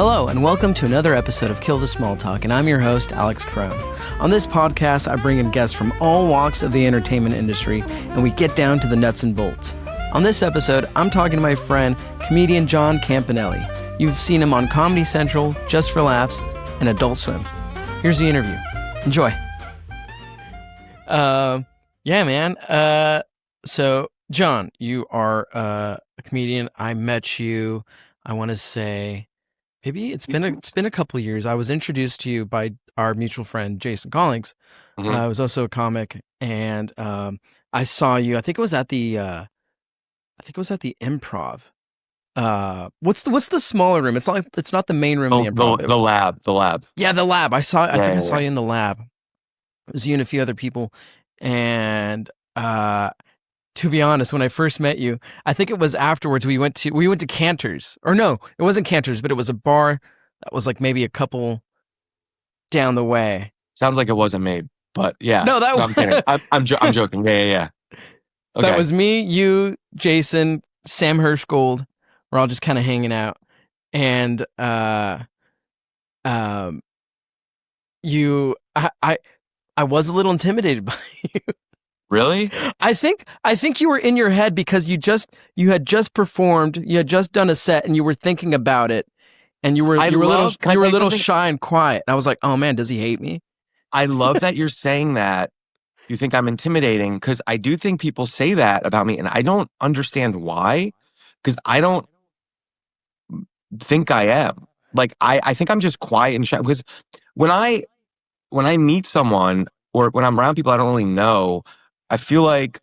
Hello, and welcome to another episode of Kill the Small Talk, and I'm your host, Alex Caron. On this podcast, I bring in guests from all walks of the entertainment industry, and we get down to the nuts and bolts. On this episode, I'm talking to my friend, comedian John Campanelli. You've seen him on Comedy Central, Just for Laughs, and Adult Swim. Here's the interview. Enjoy. Yeah, man. So, John, you are a comedian. I met you, I want to say, maybe it's been a couple of years. I was introduced to you by our mutual friend, Jason Collings. Mm-hmm. I was also a comic, and I saw you. I think it was at the Improv. What's the smaller room? It's not the main room of the Improv. The lab. Yeah, the lab. I saw you in the lab. It was you and a few other people, and to be honest, when I first met you, I think it was afterwards we went to Cantor's. Or no, it wasn't Cantor's, but it was a bar that was like maybe a couple down the way. Sounds like it wasn't me, but yeah. No, I'm kidding. I'm joking. Yeah. Okay. That was me, you, Jason, Sam Hirschgold. We're all just kind of hanging out, and I was a little intimidated by you. Really? I think you were in your head because you had just performed, you had just done a set, and you were thinking about it, and you were a little shy and quiet. I was like, oh man, does he hate me? I love that you're saying that. You think I'm intimidating, because I do think people say that about me, and I don't understand why, because I don't think I am. Like I think I'm just quiet and shy, because when I meet someone or when I'm around people I don't really know, I feel like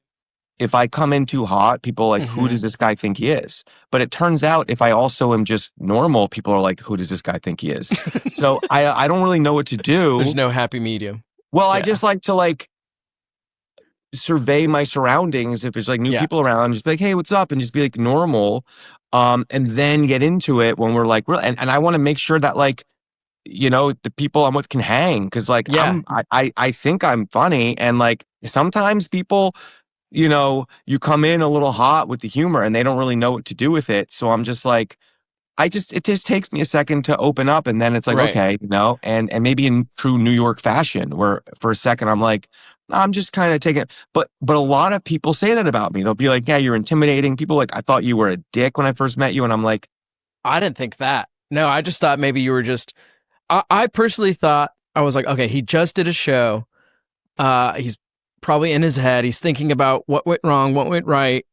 if I come in too hot, people are like, who does this guy think he is? But it turns out if I also am just normal, people are like, who does this guy think he is? So I don't really know what to do. There's no happy medium. Well, yeah. I just like to survey my surroundings. If there's new people around, just be like, hey, what's up? And just be like normal. And then get into it when we're like, real. And I want to make sure that the people I'm with can hang. Cause I think I'm funny. And sometimes people, you come in a little hot with the humor and they don't really know what to do with it. So I'm just like, it just takes me a second to open up, and then it's like, right. Okay, and maybe in true New York fashion, where for a second I'm like, I'm just kind of taking it. But a lot of people say that about me. They'll be like, yeah, you're intimidating. People I thought you were a dick when I first met you. And I'm like, I didn't think that. No, I just thought maybe you were just, I personally thought, I was like, okay, he just did a show. He's probably in his head. He's thinking about what went wrong, what went right.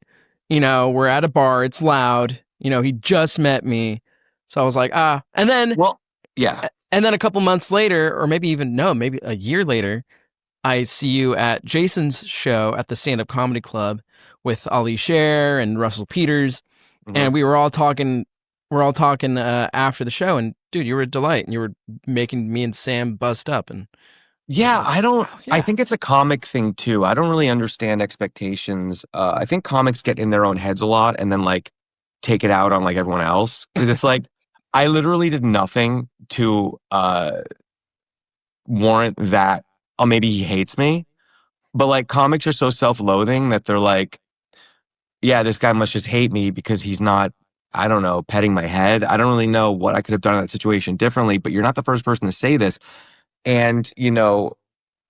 We're at a bar. It's loud. He just met me. So I was like, and then, and then a couple months later, or maybe a year later, I see you at Jason's show at the Stand Up Comedy Club with Ali Sher and Russell Peters. Mm-hmm. And we were all talking, after the show, and dude, you were a delight, and you were making me and Sam bust up. And I think it's a comic thing too. I don't really understand expectations. I think comics get in their own heads a lot and then take it out on everyone else. Because it's I literally did nothing to warrant that, oh, maybe he hates me. But comics are so self-loathing that they're like, yeah, this guy must just hate me because he's not, I don't know, petting my head. I don't really know what I could have done in that situation differently, but you're not the first person to say this. And,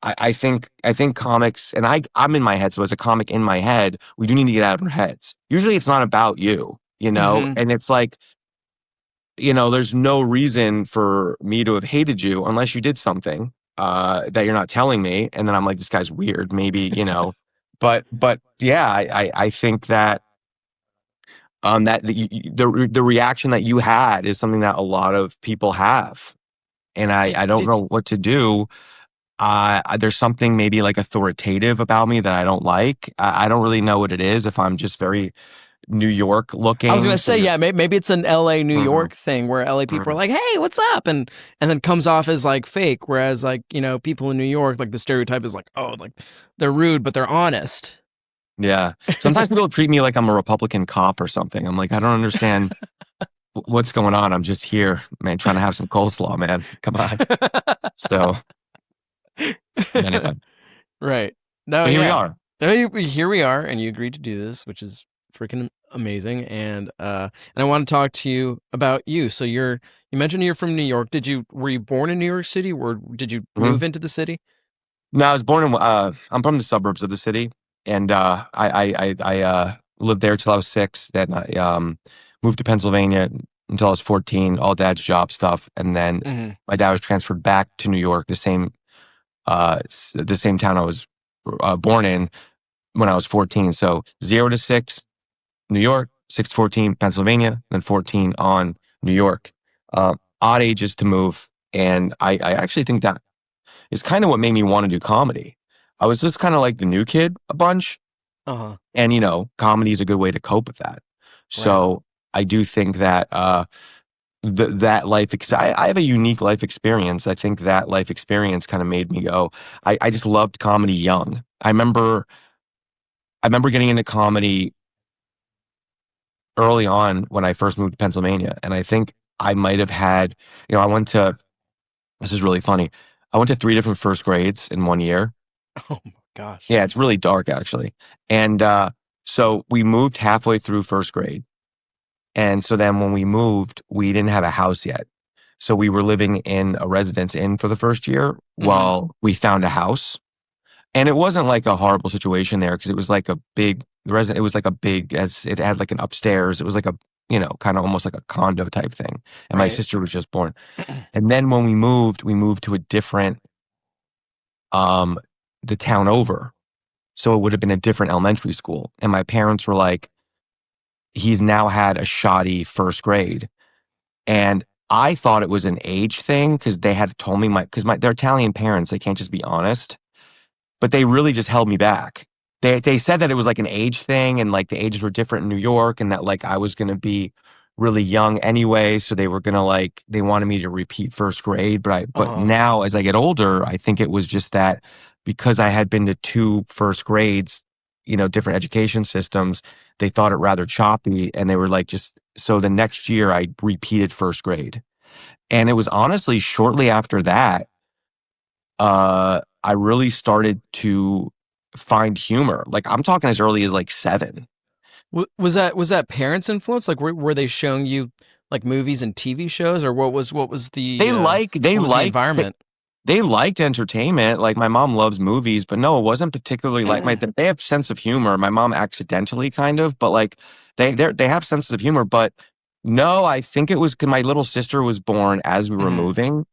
I think comics, and I'm in my head, so as a comic in my head, we do need to get out of our heads. Usually it's not about you, and it's there's no reason for me to have hated you unless you did something that you're not telling me. And then I'm like, this guy's weird, maybe, but yeah, I think that that the reaction that you had is something that a lot of people have. And I don't know what to do. There's something maybe authoritative about me that I don't like. I don't really know what it is, if I'm just very New York looking. I was going to say, maybe it's an LA, New York thing where LA people are like, hey, what's up? And then comes off as fake. Whereas people in New York, the stereotype is they're rude, but they're honest. Yeah. Sometimes people treat me like I'm a Republican cop or something. I'm like, I don't understand what's going on. I'm just here, man, trying to have some coleslaw, man. Come on. So anyway. Right. No, but here we are. Here we are, and you agreed to do this, which is freaking amazing. And I want to talk to you about you. So you mentioned you're from New York. Were you born in New York City, or did you Mhm. move into the city? No, I was born in. I'm from the suburbs of the city, and I lived there till I was 6. Then I moved to Pennsylvania until I was 14. All dad's job stuff, and then Hmm. my dad was transferred back to New York, the same town I was born in when I was 14. So 0 to 6, New York; 6 to 14, Pennsylvania; then 14 on New York. Odd ages to move, and I actually think that is kind of what made me want to do comedy. I was just kind of like the new kid a bunch. Uh-huh. And, comedy is a good way to cope with that. Right. So I do think that, that I have a unique life experience. I think that life experience kind of made me go, I just loved comedy young. I remember getting into comedy early on when I first moved to Pennsylvania. And I think I might have had, I went to, this is really funny. I went to 3 different first grades in one year. Oh my gosh. Yeah, it's really dark actually. And so we moved halfway through first grade. And so then when we moved, we didn't have a house yet. So we were living in a residence inn for the first year Hmm. while we found a house. And it wasn't like a horrible situation there because it was like a big it was like a big, as it had like an upstairs. It was like a, kind of almost like a condo type thing. And my Right. sister was just born. And then when we moved to a different, um, the town over. So it would have been a different elementary school. And my parents were like, he's now had a shoddy first grade. And I thought it was an age thing because they had told me they're Italian parents. They can't just be honest, but they really just held me back. They said that it was like an age thing and like the ages were different in New York and that like I was going to be really young anyway. So they were going to they wanted me to repeat first grade. But Uh-huh. now as I get older, I think it was just that because I had been to 2 first grades, different education systems, they thought it rather choppy and they were like, so the next year I repeated first grade. And it was honestly shortly after that, I really started to find humor. Like I'm talking as early as like 7. Was that parents' influence? Like were they showing you like movies and TV shows, or They like they what was the like environment? they liked entertainment. Like my mom loves movies, but no, it wasn't particularly like they have sense of humor. My mom accidentally kind of, but like they have senses of humor. But no, I think it was 'cause my little sister was born as we were Hmm. moving.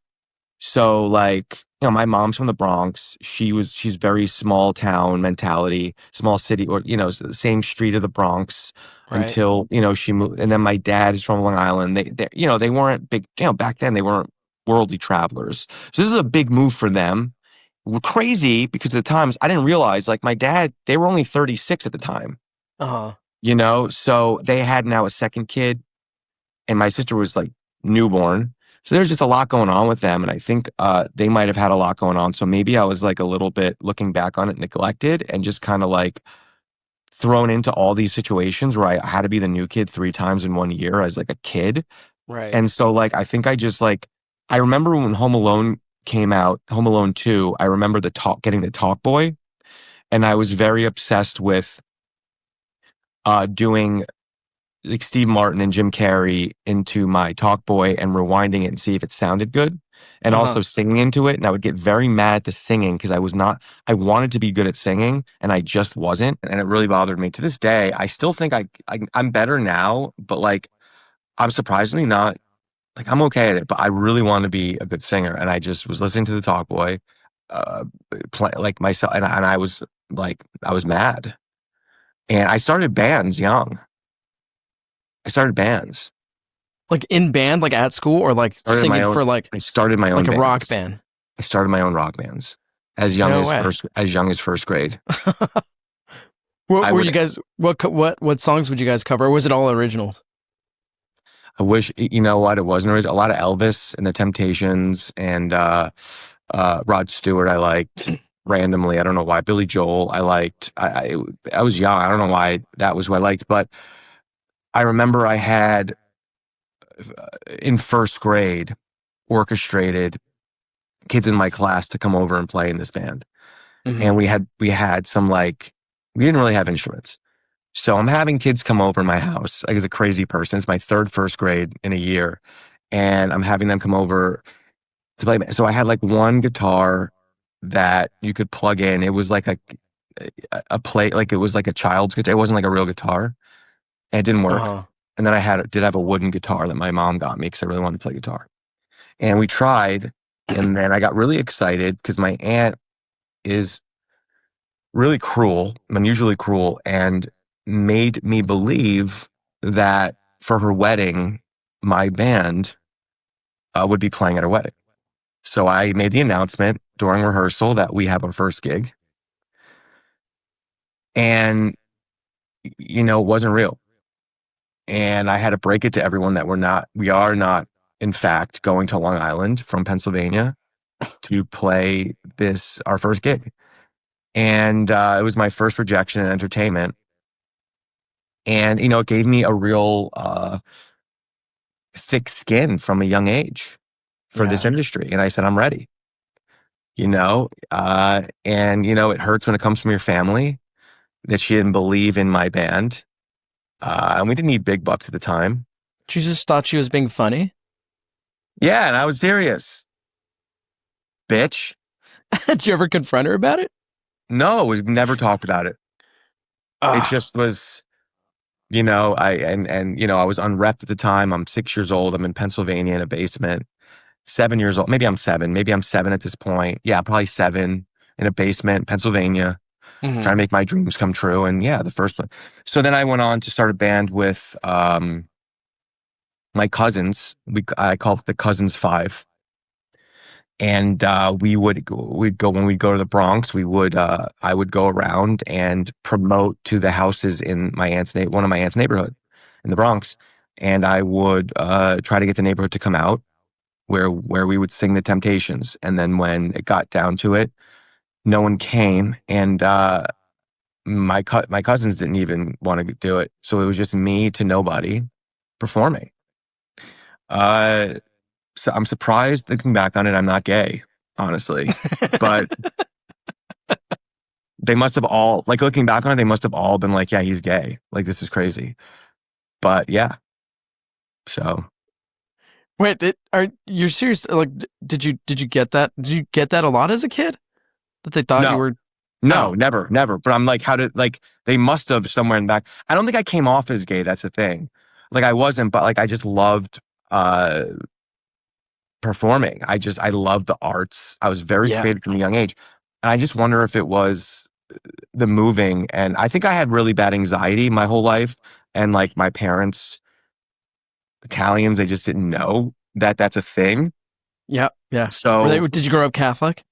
So like, my mom's from the Bronx. She's very small town mentality, small city, or, the same street of the Bronx Right. until, she moved. And then my dad is from Long Island. They weren't big, back then they weren't worldly travelers. So this is a big move for them. Crazy because at the times I didn't realize like my dad, they were only 36 at the time, Uh-huh. so they had now a second kid and my sister was like newborn. So there's just a lot going on with them. And I think they might have had a lot going on. So maybe I was like a little bit looking back on it, neglected and just kind of like thrown into all these situations where I had to be the new kid 3 times in one year as like a kid. Right. And so like, I think I just like, I remember when Home Alone came out, Home Alone 2, I remember getting the Talk Boy. And I was very obsessed with doing like Steve Martin and Jim Carrey into my Talk Boy and rewinding it and see if it sounded good and Uh-huh. also singing into it. And I would get very mad at the singing because I wanted to be good at singing and I just wasn't. And it really bothered me to this day. I still think I'm better now, but like, I'm surprisingly not like, I'm okay at it, but I really want to be a good singer. And I just was listening to the Talk Boy, uh, play like myself. And I was like, I was mad and I started bands young. I started bands. Like in band, like at school, or like started my singing own for like I started my own like a rock bands. band? I started my own rock bands No way. as young as first grade. What I were would you guys? What songs would you guys cover? Or was it all originals? I wish you know what it wasn't always a lot of Elvis and the Temptations and Rod Stewart I liked randomly. I don't know why. Billy Joel I liked. I was young. I don't know why that was who I liked, but I remember I had in first grade orchestrated kids in my class to come over and play in this band. Hmm. And we had some like we didn't really have instruments. So I'm having kids come over to my house. Like, as a crazy person. It's my third first grade in a year. And I'm having them come over to play. So I had like one guitar that you could plug in. It was like a play, like it was like a child's guitar. It wasn't like a real guitar. And it didn't work. Uh-huh. And then did have a wooden guitar that my mom got me because I really wanted to play guitar. And we tried. And then I got really excited because my aunt is really cruel, unusually cruel, and made me believe that for her wedding, my band would be playing at her wedding. So I made the announcement during rehearsal that we have our first gig. And, it wasn't real. And I had to break it to everyone that we are not, in fact, going to Long Island from Pennsylvania to play our first gig. And it was my first rejection in entertainment. And, it gave me a real thick skin from a young age for this industry. And I said, I'm ready, and, it hurts when it comes from your family that she didn't believe in my band. And we didn't need big bucks at the time. She just thought she was being funny. Yeah, and I was serious. Bitch. Did you ever confront her about it? No, we've never talked about it. It just was, I was unrepped at the time. I'm 6 years old. I'm in Pennsylvania in a basement. 7 years old. Maybe I'm seven. Maybe I'm seven at this point. Yeah, probably seven in a basement in Pennsylvania, trying to make my dreams come true. And yeah, the first one. So then I went on to start a band with my cousins. I call it the Cousins Five. And we'd go when we'd go to the Bronx. I would go around and promote to the houses in one of my aunt's neighborhood in the Bronx, and I would try to get the neighborhood to come out where we would sing the Temptations. And then when it got down to it, no one came, and my cousins didn't even want to do it. So it was just me to nobody performing. So I'm surprised looking back on it, I'm not gay, honestly. But they must have all, like, looking back on it, they must have all been like, yeah, he's gay. Like, this is crazy. But yeah. So. Wait, are you serious? Like, did you get that? Did you get that a lot as a kid? That they thought you were? No, never. But I'm like, they must have somewhere in the back. I don't think I came off as gay. That's the thing. Like, I wasn't, but like, I just loved performing. I loved the arts. I was very creative from a young age. And I just wonder if it was the moving. And I think I had really bad anxiety my whole life. And like, my parents, Italians, they just didn't know that that's a thing. Yeah. So did you grow up Catholic?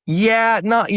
Yeah, not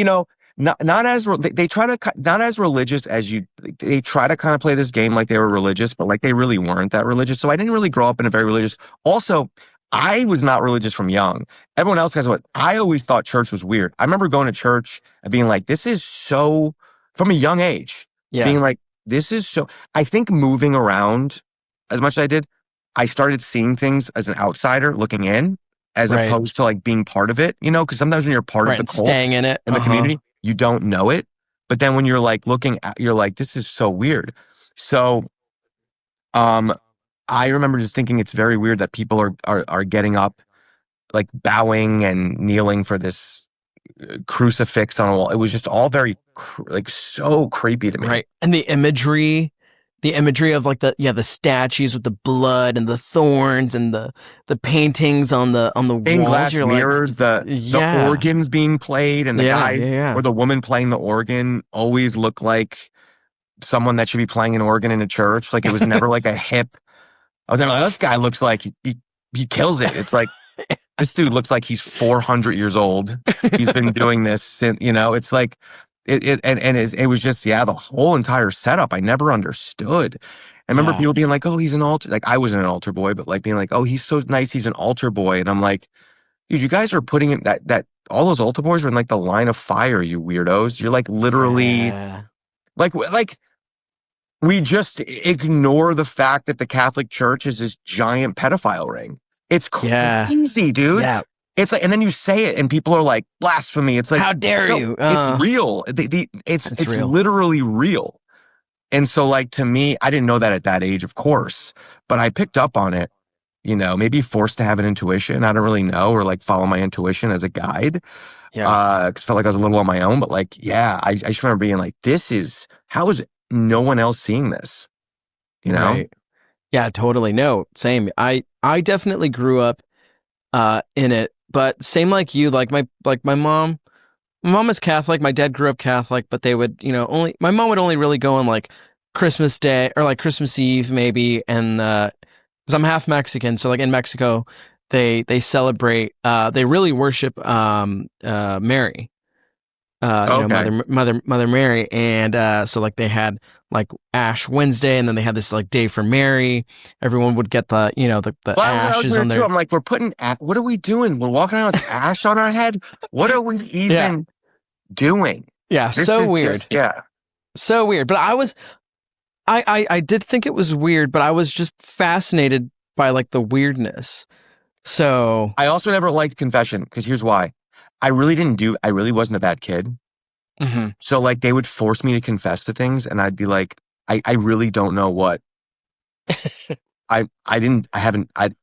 as they try to not as religious as they try to kind of play this game like they were religious, but like they really weren't that religious. So I didn't really grow up in a very religious. Also, I was not religious from young. Everyone else has what I always thought church was weird. I remember going to church and being like, this is so, from a young age, being like, this is so. I think moving around as much as I did, I started seeing things as an outsider looking in, as opposed to like being part of it, because sometimes when you're part of the cult, staying in it, in the community, you don't know it. But then when you're like looking at, you're like, this is so weird. So, I remember just thinking it's very weird that people are getting up, like bowing and kneeling for this crucifix on a wall. It was just all very like so creepy to me. Right. And the imagery of like the statues with the blood and the thorns and the paintings on the stained walls. Glass mirrors, the organs being played, and the guy or the woman playing the organ always looked like someone that should be playing an organ in a church. Like, it was never like a hip. I was never like, this guy looks like he kills it. It's like, this dude looks like he's 400 years old. He's been doing this since, it's like, it was just, the whole entire setup. I never understood. I remember people being like, oh, he's an altar. Like, I wasn't an altar boy, but like being like, oh, he's so nice. He's an altar boy. And I'm like, dude, you guys are putting in that all those altar boys are in like the line of fire, you weirdos. You're like literally like we just ignore the fact that the Catholic Church is this giant pedophile ring. It's crazy, dude. Yeah. It's like, and then you say it and people are like, blasphemy. It's like, how dare you? It's real. It's real. Literally real. And so like to me, I didn't know that at that age, of course, but I picked up on it, maybe forced to have an intuition. I don't really know, or like follow my intuition as a guide. Yeah. 'Cause I felt like I was a little on my own, but like, yeah, I just remember being like, how is no one else seeing this? You know? Right. Yeah, totally. No, same. I definitely grew up in it, but same like you, like my mom is Catholic, my dad grew up Catholic, but they would, only my mom would only really go on like Christmas Day or like Christmas Eve maybe, and cuz I'm half Mexican, so like in Mexico they celebrate they really worship Mary. Okay. Mother Mary, and so like they had like Ash Wednesday, and then they had this like day for Mary. Everyone would get the Well, I was ashes there on too. their I'm like, what are we doing? We're walking around with ash on our head. What are we yeah even doing? yeah This so is weird, just, yeah. so weird. But I did think it was weird, but I was just fascinated by like the weirdness. So I also never liked confession because here's why. I really wasn't a bad kid. mhm. So like they would force me to confess to things and I'd be like, I really don't know what. I haven't,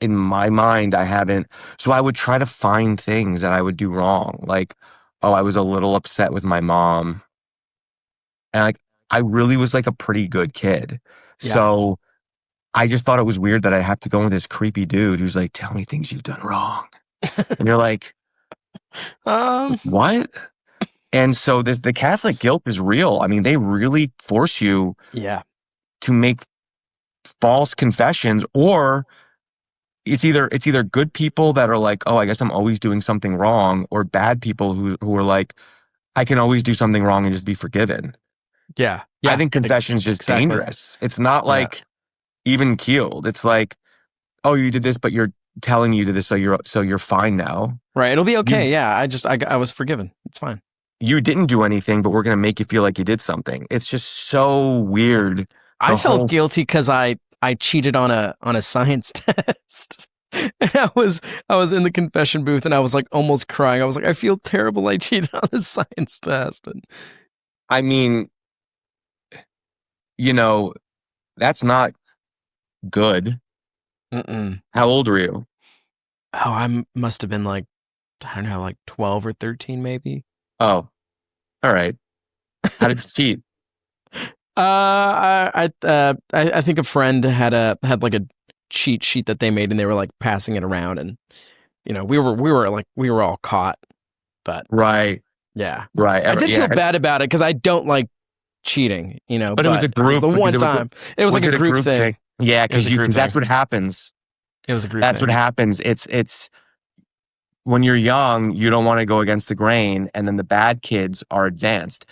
in my mind, I haven't. So I would try to find things that I would do wrong. Like, oh, I was a little upset with my mom. And like, I really was like a pretty good kid. Yeah. So I just thought it was weird that I have to go with this creepy dude who's like, tell me things you've done wrong. And you're like, um what? And so the Catholic guilt is real. I mean, they really force you yeah to make false confessions, or it's either good people that are like, oh, I guess I'm always doing something wrong, or bad people who are like, I can always do something wrong and just be forgiven. yeah I yeah think confession is just exactly dangerous. It's not yeah like even keeled. It's like, oh, you did this, but you're telling you to this, so you're fine now. right. It'll be You okay. Yeah, I was forgiven. It's fine. you didn't do anything, but we're gonna make you feel like you did something. It's just so weird. I The felt whole guilty because I cheated on a science test. And I was in the confession booth and I was like almost crying. I was like, I feel terrible. I cheated on the science test. And I mean, you know, that's not good. mm-mm. How old were you? Oh, must have been like I don't know, like 12 or 13 maybe. Oh, all right. How did you cheat? I think a friend had like a cheat sheet that they made and they were like passing it around, and we were all caught, but Right, yeah. right. I did feel Yeah, bad about it because I don't like cheating, but it was but a it was group the because one time. It was like was a it a group group thing? thing. Yeah, It was a group because that's thing. what happens. It was a group That's what thing. happens. It's when you're young, you don't want to go against the grain, and then the bad kids are advanced.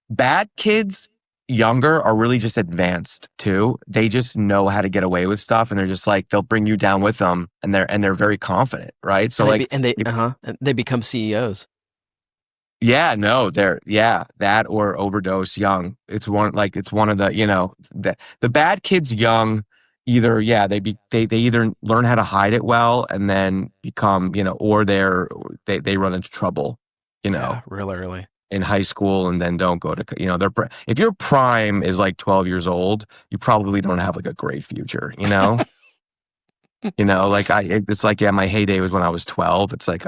Bad kids, younger, are really just advanced too. They just know how to get away with stuff, and they're just like they'll bring you down with them, and they're very confident, right? So like, And they become CEOs. yeah, no, that or overdose young. It's one of the bad kids young. Either they either learn how to hide it well and then become or they run into trouble, you know Yeah, real early. in high school and then don't go to if your prime is like 12 years old, you probably don't have like a great future, like it's like, yeah, my heyday was when I was 12. It's like,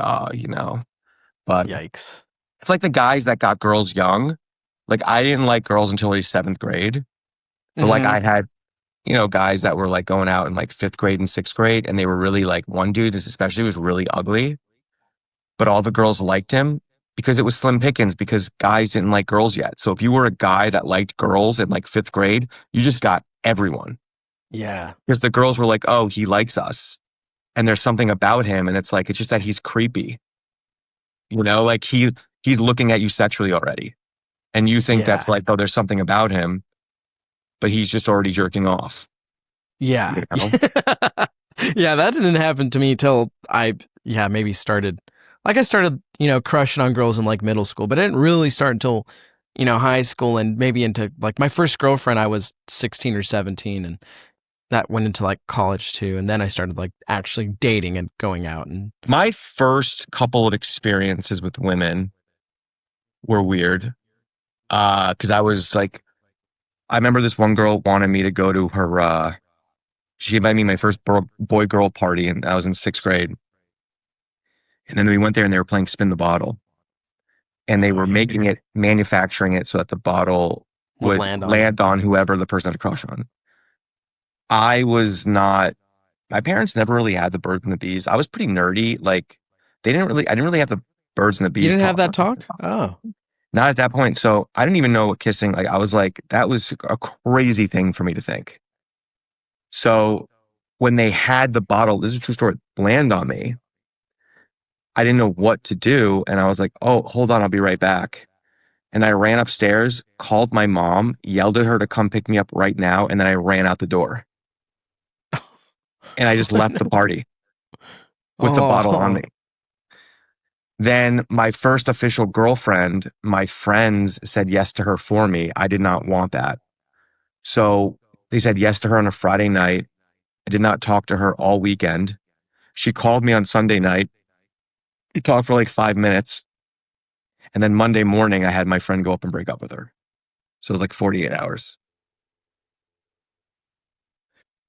but Yikes. it's like the guys that got girls young. Like I didn't like girls until like seventh grade, but like Hmm. I had guys that were like going out in like fifth grade and sixth grade, and they were really like one dude especially was really ugly, but all the girls liked him because it was slim pickings because guys didn't like girls yet. So if you were a guy that liked girls in like fifth grade, you just got everyone Yeah. because the girls were like, oh, he likes us. And there's something about him. And it's just that he's creepy, like he's looking at you sexually already. And you think that's Yeah. like, oh, there's something about him, but he's just already jerking off, Yeah. you know? Yeah, that didn't happen to me till maybe started like I started, crushing on girls in like middle school, but it didn't really start until, high school and maybe into like my first girlfriend I was 16 or 17, and that went into like college too, and then I started like actually dating and going out and My first couple of experiences with women were weird. Cause I remember this one girl wanted me to go to her, she invited me to my first boy girl party, and I was in sixth grade. And then we went there and they were playing Spin the Bottle. And they Oh were yeah. manufacturing it so that the bottle Would would land on. land on whoever the person had a crush on. I was not, my parents never really had the birds and the bees. I was pretty nerdy. Like, I didn't really have the birds and the You bees didn't have talk. that talk? Oh. Not at that point. So I didn't even know what kissing, like, I was like, that was a crazy thing for me to think. So when they had the bottle, this is a true story, land on me, I didn't know what to do. And I was like, oh, hold on, I'll be right back. And I ran upstairs, called my mom, yelled at her to come pick me up right now. And then I ran out the door and I just left the party with the bottle on Oh. me. Then my first official girlfriend, my friends said yes to her for me. I did not want that. So they said yes to her on a Friday night. I did not talk to her all weekend. She called me on Sunday night. We talked for like 5 minutes. And then Monday morning, I had my friend go up and break up with her. So it was like 48 hours.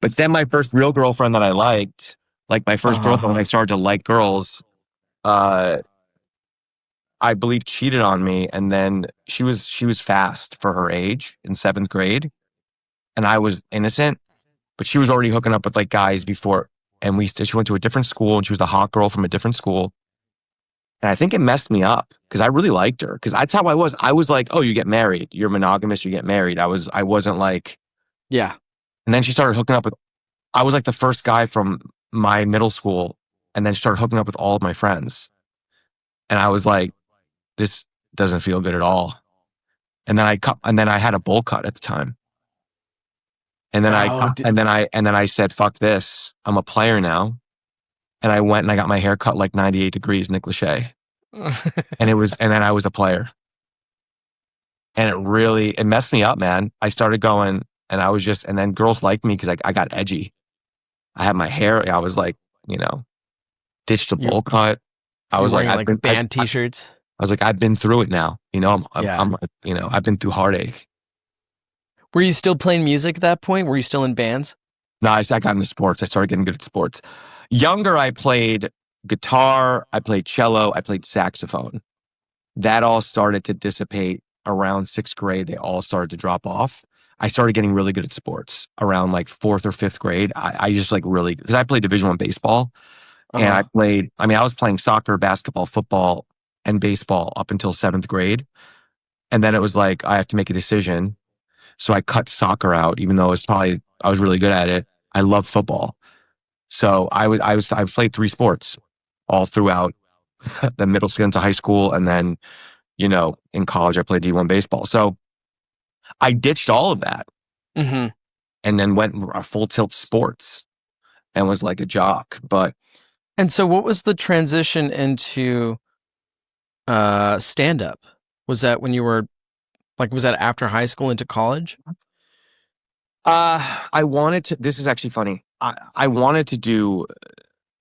But then my first real girlfriend that I liked, like my first girlfriend when I started to like girls, uh, I believe cheated on me. And then she was fast for her age in seventh grade. And I was innocent, but she was already hooking up with like guys before. And she went to a different school and she was the hot girl from a different school. And I think it messed me up because I really liked her because that's how I was. I was like, oh, you get married. You're monogamous. You get married. I wasn't like, Yeah. and then she started hooking up with, I was like the first guy from my middle school and then started hooking up with all of my friends. And I was like, this doesn't feel good at all. And then and then I had a bowl cut at the time. Oh, And then I said, fuck this. I'm a player now. And I went and I got my hair cut like 98 degrees, Nick Lachey. And then I was a player. And it messed me up, man. I started going and I was just, and then girls liked me because I got edgy. I had my hair, I was like, you know, ditched the you bowl cut. I you're was like, wearing like band t-shirts. I was like, I've been through it now. You know, Yeah. I've been through heartache. Were you still playing music at that point? Were you still in bands? No, I got into sports. I started getting good at sports. Younger, I played guitar, I played cello, I played saxophone. That all started to dissipate around sixth grade. They all started to drop off. I started getting really good at sports around like fourth or fifth grade. I just like really, because I played Division I baseball and Uh-huh. I was playing soccer, basketball, football, and baseball up until seventh grade. And then it was like, I have to make a decision. So I cut soccer out, even though I was really good at it. I love football. So I played three sports all throughout the middle school into high school. And then, in college, I played D1 baseball. So I ditched all of that Mm-hmm. and then went full tilt sports and was like a jock. But And so what was the transition into stand-up? Was that when you were was that after high school into college? this is actually funny. I wanted to do,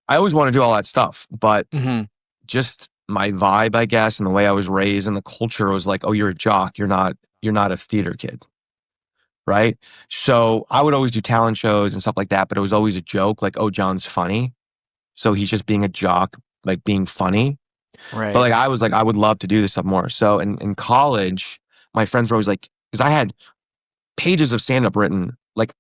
I always want to do all that stuff, but Mm-hmm. just my vibe, I guess, and the way I was raised and the culture was like, oh, you're a jock. You're not a theater kid. Right. So I would always do talent shows and stuff like that, but it was always a joke like, oh, John's funny. So he's just being a jock, like being funny. But Right. like, I was like, I would love to do this stuff more. So in college, my friends were always like, because I had pages of stand up written. Like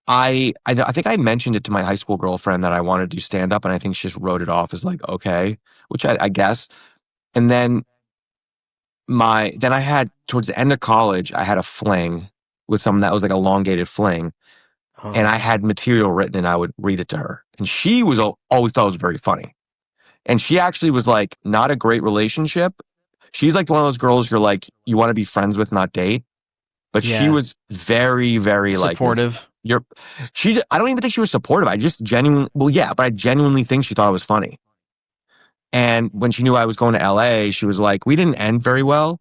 I think I mentioned it to my high school girlfriend that I wanted to do stand up. And I think she just wrote it off as like, okay, which I guess. And then then I had towards the end of college, I had a fling with someone that was like elongated fling. And Oh, I had material written and I would read it to her. And she was always thought it was very funny. And she actually was like, not a great relationship. She's like one of those girls you're like, you want to be friends with, not date. But she yeah. was very, very like, Supportive. I don't even think she was supportive. I just genuinely, well, yeah, but I genuinely think she thought it was funny. And when she knew I was going to LA, she was like, we didn't end very well.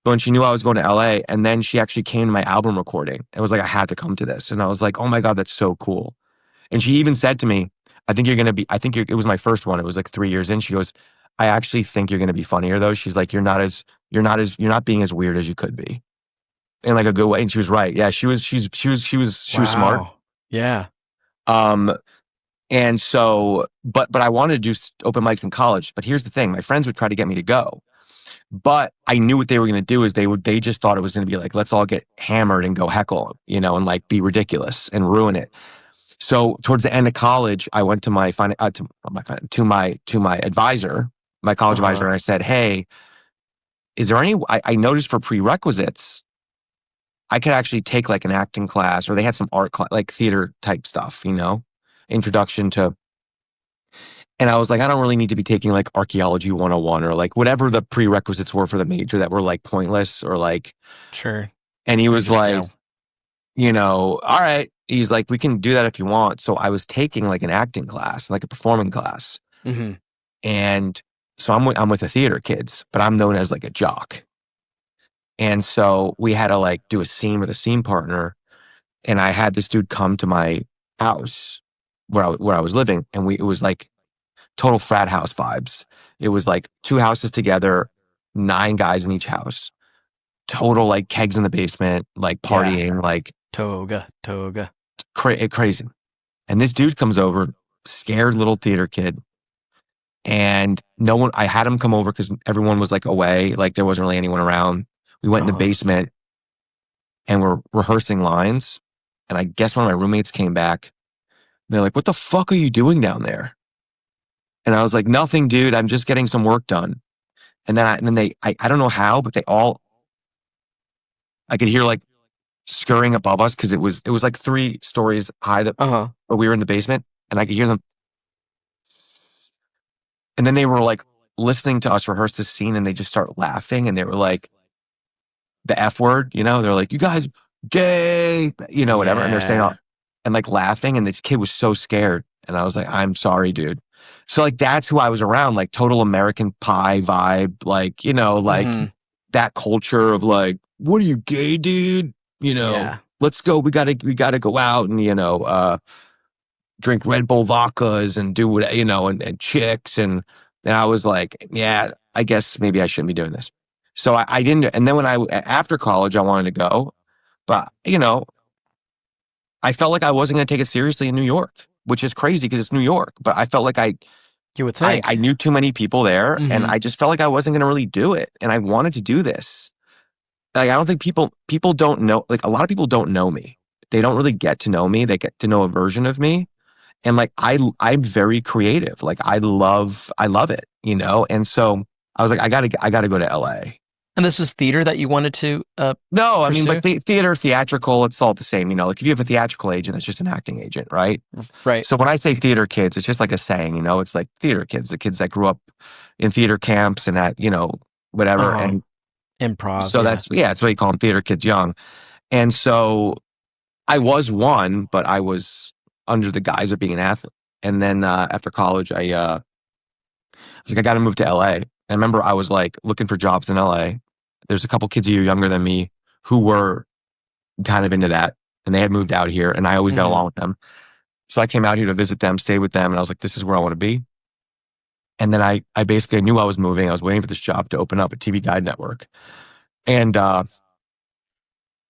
But when she knew I was going to LA, and then she actually came to my album recording and was like, I had to come to this. And I was like, oh my God, that's so cool. And she even said to me, it was my first one. It was like 3 years in. She goes, I actually think you're going to be funnier though. She's like, you're not being as weird as you could be. in like a good way. And she was right. Yeah, she was smart. Wow. Yeah. Um, and so, but I wanted to do open mics in college. But here's the thing: my friends would try to get me to go, but I knew what they were going to do is they just thought it was going to be like, let's all get hammered and go heckle, and like be ridiculous and ruin it. So towards the end of college, I went to my advisor, my college advisor, Uh-huh. and I said, "Hey, is there any? I noticed for prerequisites, I could actually take like an acting class, or they had some art class, like theater type stuff, introduction to." And I was like, I don't really need to be taking like archaeology 101 or like whatever the prerequisites were for the major that were like pointless or like. Sure. And he Or was just like, all right. He's like, we can do that if you want. So I was taking like an acting class, like a performing class. hmm And so I'm with the theater kids, but I'm known as like a jock. And so we had to like do a scene with a scene partner. And I had this dude come to my house where I was living. And it was like total frat house vibes. It was like two houses together, 9 guys in each house, total like kegs in the basement, like Yeah. partying, like Toga. crazy. And this dude comes over, scared little theater kid. And I had him come over because everyone was like away. Like there wasn't really anyone around. We went in the Uh-huh. basement and we're rehearsing lines. And I guess one of my roommates came back. They're like, what the fuck are you doing down there? And I was like, nothing, dude. I'm just getting some work done. And then I don't know how, but I could hear like scurrying above us because it was like 3 stories high Uh-huh. but we were in the basement and I could hear them. And then they were like listening to us rehearse this scene and they just start laughing and they were like, the F word, they're like, you guys gay, whatever. And they're saying, Yeah. and like laughing. And this kid was so scared. And I was like, I'm sorry, dude. So like, that's who I was around, like total American Pie vibe, like, like hmm that culture of like, what are you gay, dude? Yeah. Let's go. We gotta go out and, drink Red Bull vodkas and do what, and chicks. And I was like, yeah, I guess maybe I shouldn't be doing this. So I didn't. And then after college, I wanted to go, but I felt like I wasn't going to take it seriously in New York, which is crazy because it's New York, but I felt like You would I think. knew too many people there and hmm I just felt like I wasn't going to really do it. And I wanted to do this. Like, I don't think people don't know, like a lot of people don't know me. They don't really get to know me. They get to know a version of me. And like, I'm very creative. Like I love it, And so I was like, I gotta go to LA. And this was theater that you wanted to No, I mean, pursue? like theater, theatrical, it's all the same, Like if you have a theatrical agent, it's just an acting agent, right? Right. So when I say theater kids, it's just like a saying, It's like theater kids, the kids that grew up in theater camps and at, whatever. Uh-huh. And Improv, so yeah. that's what you call them, theater kids young. And so I was one, but I was under the guise of being an athlete. And then after college, I was like, I got to move to LA. And I remember I was like looking for jobs in LA. There's a couple kids a year younger than me who were kind of into that and they had moved out here and I always got hmm along with them. So I came out here to visit them, stay with them. And I was like, this is where I want to be. And then I basically knew I was moving. I was waiting for this job to open up at TV Guide Network. And I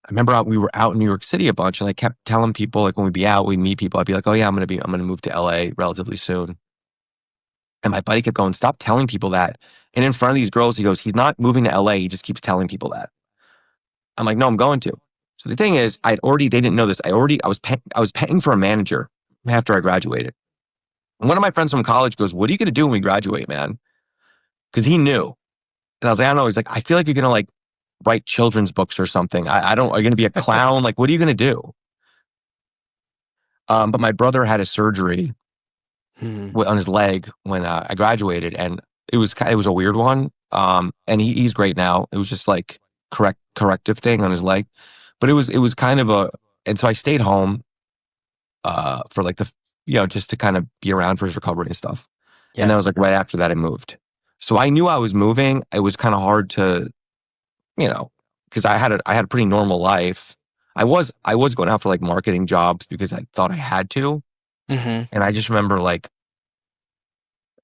remember we were out in New York City a bunch and I kept telling people, like when we'd be out, we'd meet people. I'd be like, oh yeah, I'm going to move to LA relatively soon. And my buddy kept going, stop telling people that. And in front of these girls, he goes, he's not moving to LA. He just keeps telling people that. I'm like, no, I'm going to. So the thing is, they didn't know this. I was paying for a manager after I graduated. And one of my friends from college goes, what are you going to do when we graduate, man? Because he knew. And I was like, I don't know. He's like, I feel like you're going to like write children's books or something. I don't, are you going to be a clown? Like, what are you going to do? But my brother had a surgery hmm on his leg when I graduated, and it was a weird one. And he's great now. It was just like corrective thing on his leg, but it was kind of and so I stayed home for like just to kind of be around for his recovery and stuff. And then Yeah. it was like right after that I moved. So I knew I was moving. It was kind of hard to, because I had a pretty normal life. I was going out for like marketing jobs because I thought I had to. hmm And I just remember like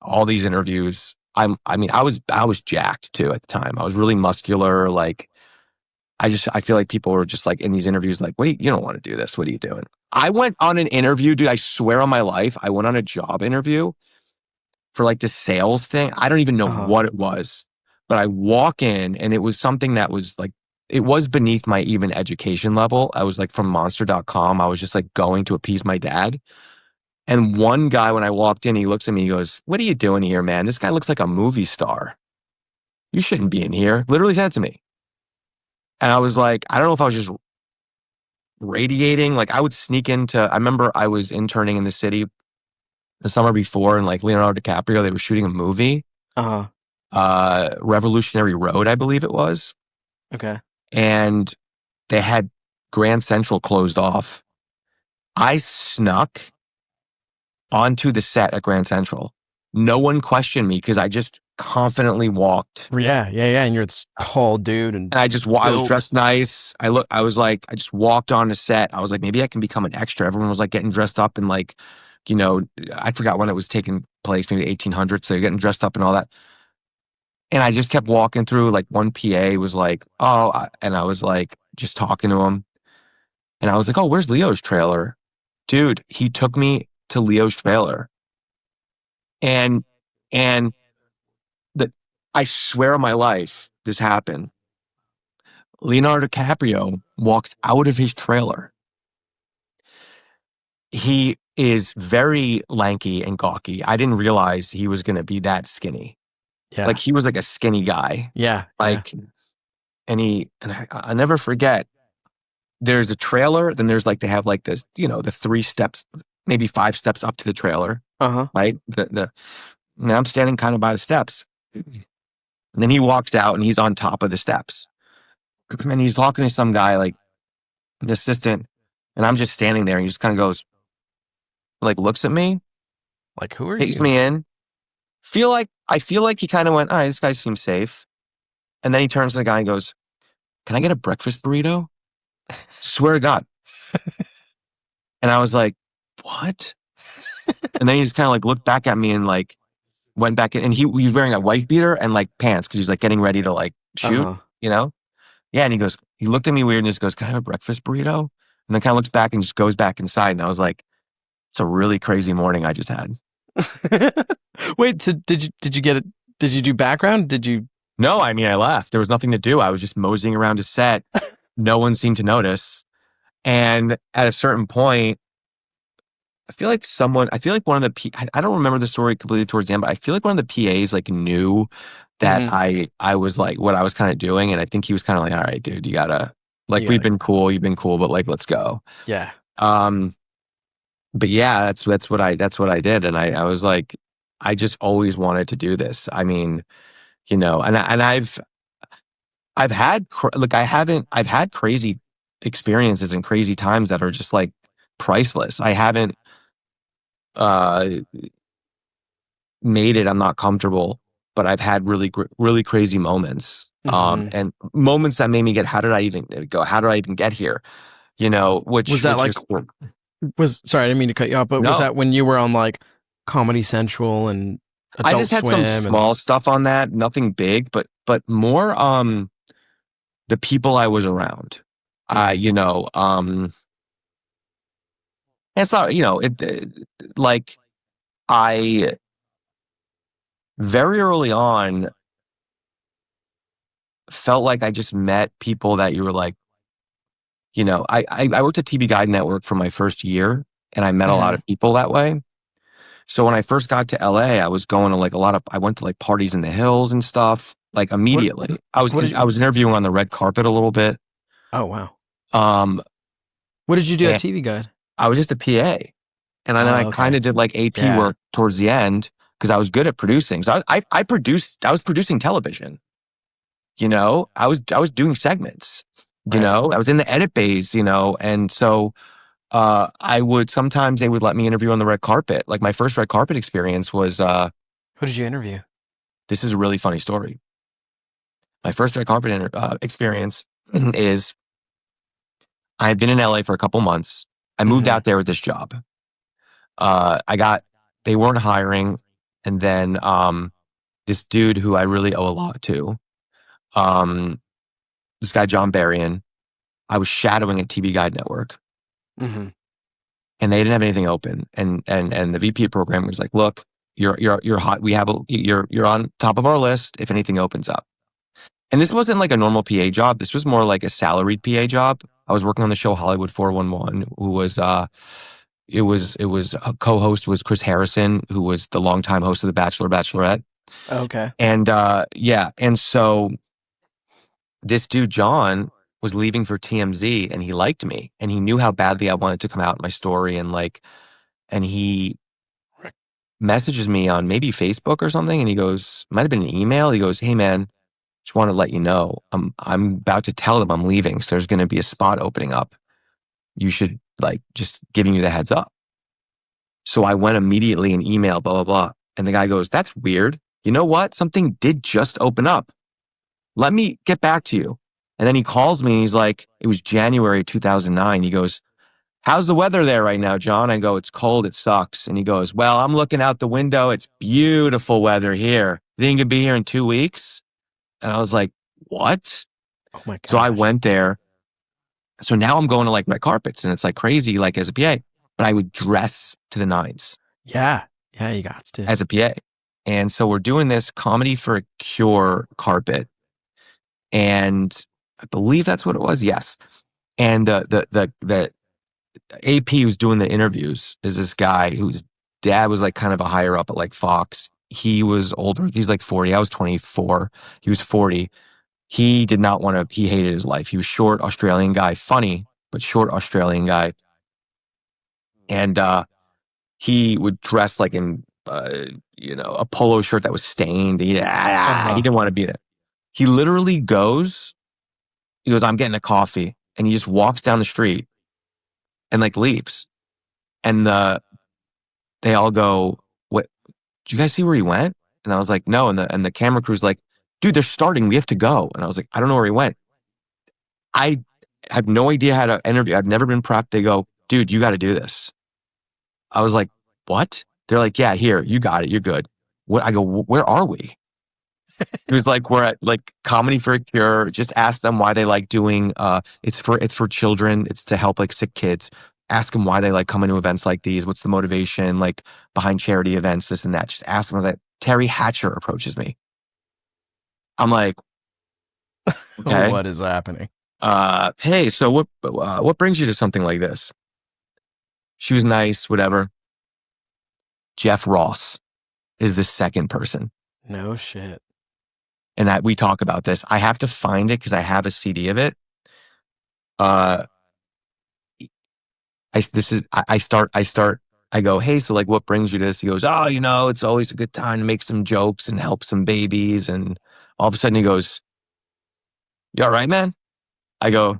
all these interviews. I mean, I was jacked too at the time. I was really muscular. Like I feel like people were just like in these interviews, like, you don't want to do this. What are you doing? I went on an interview, dude. I swear on my life, I went on a job interview for like the sales thing. I don't even know Uh-huh. what it was, but I walk in and it was something that was like, it was beneath my even education level. I was like from monster.com. I was just like going to appease my dad. And one guy, when I walked in, he looks at me, he goes, "What are you doing here, man? This guy looks like a movie star. You shouldn't be in here." Literally said to me. And I was like, I don't know if I was just radiating. Like I would sneak into, I remember I was interning in the city the summer before and like Leonardo DiCaprio, they were shooting a movie, Uh-huh. Revolutionary Road, I believe it was. Okay. And they had Grand Central closed off. I snuck onto the set at Grand Central. No one questioned me because I just confidently walked. Yeah, yeah, yeah. And you're this tall dude and And I was built. dressed nice. I was like, I just walked on the set. I was like, maybe I can become an extra. Everyone was like getting dressed up in like, you know, I forgot when it was taking place, maybe 1800s. So you're getting dressed up and all that. And I just kept walking through. Like one PA was like, and I was like, just talking to him. And I was like, oh, where's Leo's trailer? Dude, he took me to Leo's trailer. And, and the, I swear on my life, this happened. Leonardo DiCaprio walks out of his trailer. He is very lanky and gawky. I didn't realize he was going to be that skinny. Like Yeah. he was like a skinny guy. Yeah. Yeah. Like, I'll never forget. There's a trailer, then there's like, they have like this, the 3 steps, maybe 5 steps up to the trailer, Uh-huh. right? And I'm standing kind of by the steps. And then he walks out and he's on top of the steps. And he's talking to some guy, like an assistant. And I'm just standing there and he just kind of goes, like, looks at me, Like, who are takes you? me in. I feel like he kind of went, all right, this guy seems safe. And then he turns to the guy and goes, "Can I get a breakfast burrito?" Swear to God. And I was like, what? And then he just kind of like looked back at me and like went back in, and he was wearing a wife beater and like pants because he's like getting ready to like shoot, Uh-huh. you know? Yeah. And he looked at me weird and just goes, "Can I have a breakfast burrito?" And then kind of looks back and just goes back inside. And I was like, it's a really crazy morning I just had. Wait, so did you get it? Did you do background? Did you? No, I mean, I left. There was nothing to do. I was just moseying around a set. No one seemed to notice. And at a certain point, I feel like one of I don't remember the story completely towards the end, but I feel like one of the PAs like knew that Mhm. I was like what I was kind of doing. And I think he was kind of like, all right, dude, you gotta, like, You gotta, you've been cool, but like, let's go. yeah. Um, but yeah, that's what I did. And I was like, I just always wanted to do this. I mean, and I've had, like, I've had crazy experiences and crazy times that are just like priceless. I haven't, uh, made it. I'm not comfortable, but I've had really crazy moments. Hmm. And moments that made me get, how did I even go? How did I even get here? Was that Which like, is, sorry, I didn't mean to cut you off, but was no, that when you were on like Comedy Central and I Adult just had some Swim and, small stuff on that, nothing big, but more, the people I was around. Mhm. And it's not, like I very early on felt like I just met people that you were like, I worked at TV Guide Network for my first year and I met a lot Mhm. of people that way. So when I first got to LA, I was going to like I went to like parties in the hills and stuff, like What immediately. what did you? I was interviewing on the red carpet a little bit. Oh wow. Um, What did you do at and TV Guide? I was just a PA. And then I Oh, kind okay. of did like AP Yeah. work towards the end because I was good at producing. So I was producing television. I was doing segments. Right. I was in the edit bays. And so I would sometimes they would let me interview on the red carpet. Like my first red carpet experience was Who did you interview? this is a really funny story. My first red carpet experience is I had been in LA for a couple months. I moved Hmm. out there with this job. I got They weren't hiring, and then this dude who I really owe a lot to. Um, this guy, John Berrien. I was shadowing at TV Guide Network, Mm-hmm. and they didn't have anything open. And the VP of program was like, look, you're hot. You're on top of our list if anything opens up. And this wasn't like a normal PA job. This was more like a salaried PA job. I was working on the show Hollywood 411, who was it was a co-host was Chris Harrison, who was the longtime host of The Bachelor, Bachelorette. Okay. And yeah, and so this dude John was leaving for TMZ, and he liked me, and he knew how badly I wanted to come out in my story, and he Right. messages me on maybe Facebook or something, and he goes, might have been an email. He goes, "Hey man, just want to let you know, I'm about to tell them I'm leaving, so there's going to be a spot opening up. You should, like, just giving you the heads up." So I went immediately and emailed, blah, blah, blah. And the guy goes, "That's weird. You know what? Something did just open up. Let me get back to you." And then he calls me and he's like, it was January 2009. He goes, "How's the weather there right now, John?" I go, "It's cold. It sucks." And he goes, "Well, I'm looking out the window. It's beautiful weather here. You think you could be here in 2 weeks?" And I was like, "What?" Oh my So I gosh. went there. So now I'm going to like red carpets, and it's like crazy, like as a PA, but I would dress to the nines Yeah. Yeah, you got to. as a PA. And so we're doing this Comedy for a Cure carpet. And I believe that's what it was. Yes. And the AP who's doing the interviews is this guy whose dad was like kind of a higher up at like Fox. He was older. He's like 40. I was 24. He was 40. He did not want to, he hated his life. He was short Australian guy, funny, but short Australian guy. And he would dress like in, a polo shirt that was stained. He didn't want to be there. He literally goes, "I'm getting a coffee." And he just walks down the street and like leaves. And they all go, "What? Did you guys see where he went?" And I was like, "No." And the camera crew's like, "Dude, they're starting. We have to go." And I was like, "I don't know where he went." I have no idea how to interview. I've never been prepped. They go, "Dude, you got to do this." I was like, "What?" They're like, "Yeah, here, you got it. You're good." What? I go, "Where are we?" He was like, "We're at like Comedy for a Cure. Just ask them why they like doing, it's for children. It's to help like sick kids. Ask them why they like coming to events like these. What's the motivation like behind charity events, this and that. Just ask them that." Terry Hatcher approaches me. I'm like, "Okay. What is happening? Hey, so what brings you to something like this?" She was nice, whatever. Jeff Ross is the second person. No shit. And we talk about this. I have to find it because I have a CD of it. Uh, I go, "Hey, so like, what brings you to this?" He goes, "Oh, it's always a good time to make some jokes and help some babies." And all of a sudden he goes, "You all right, man?" I go,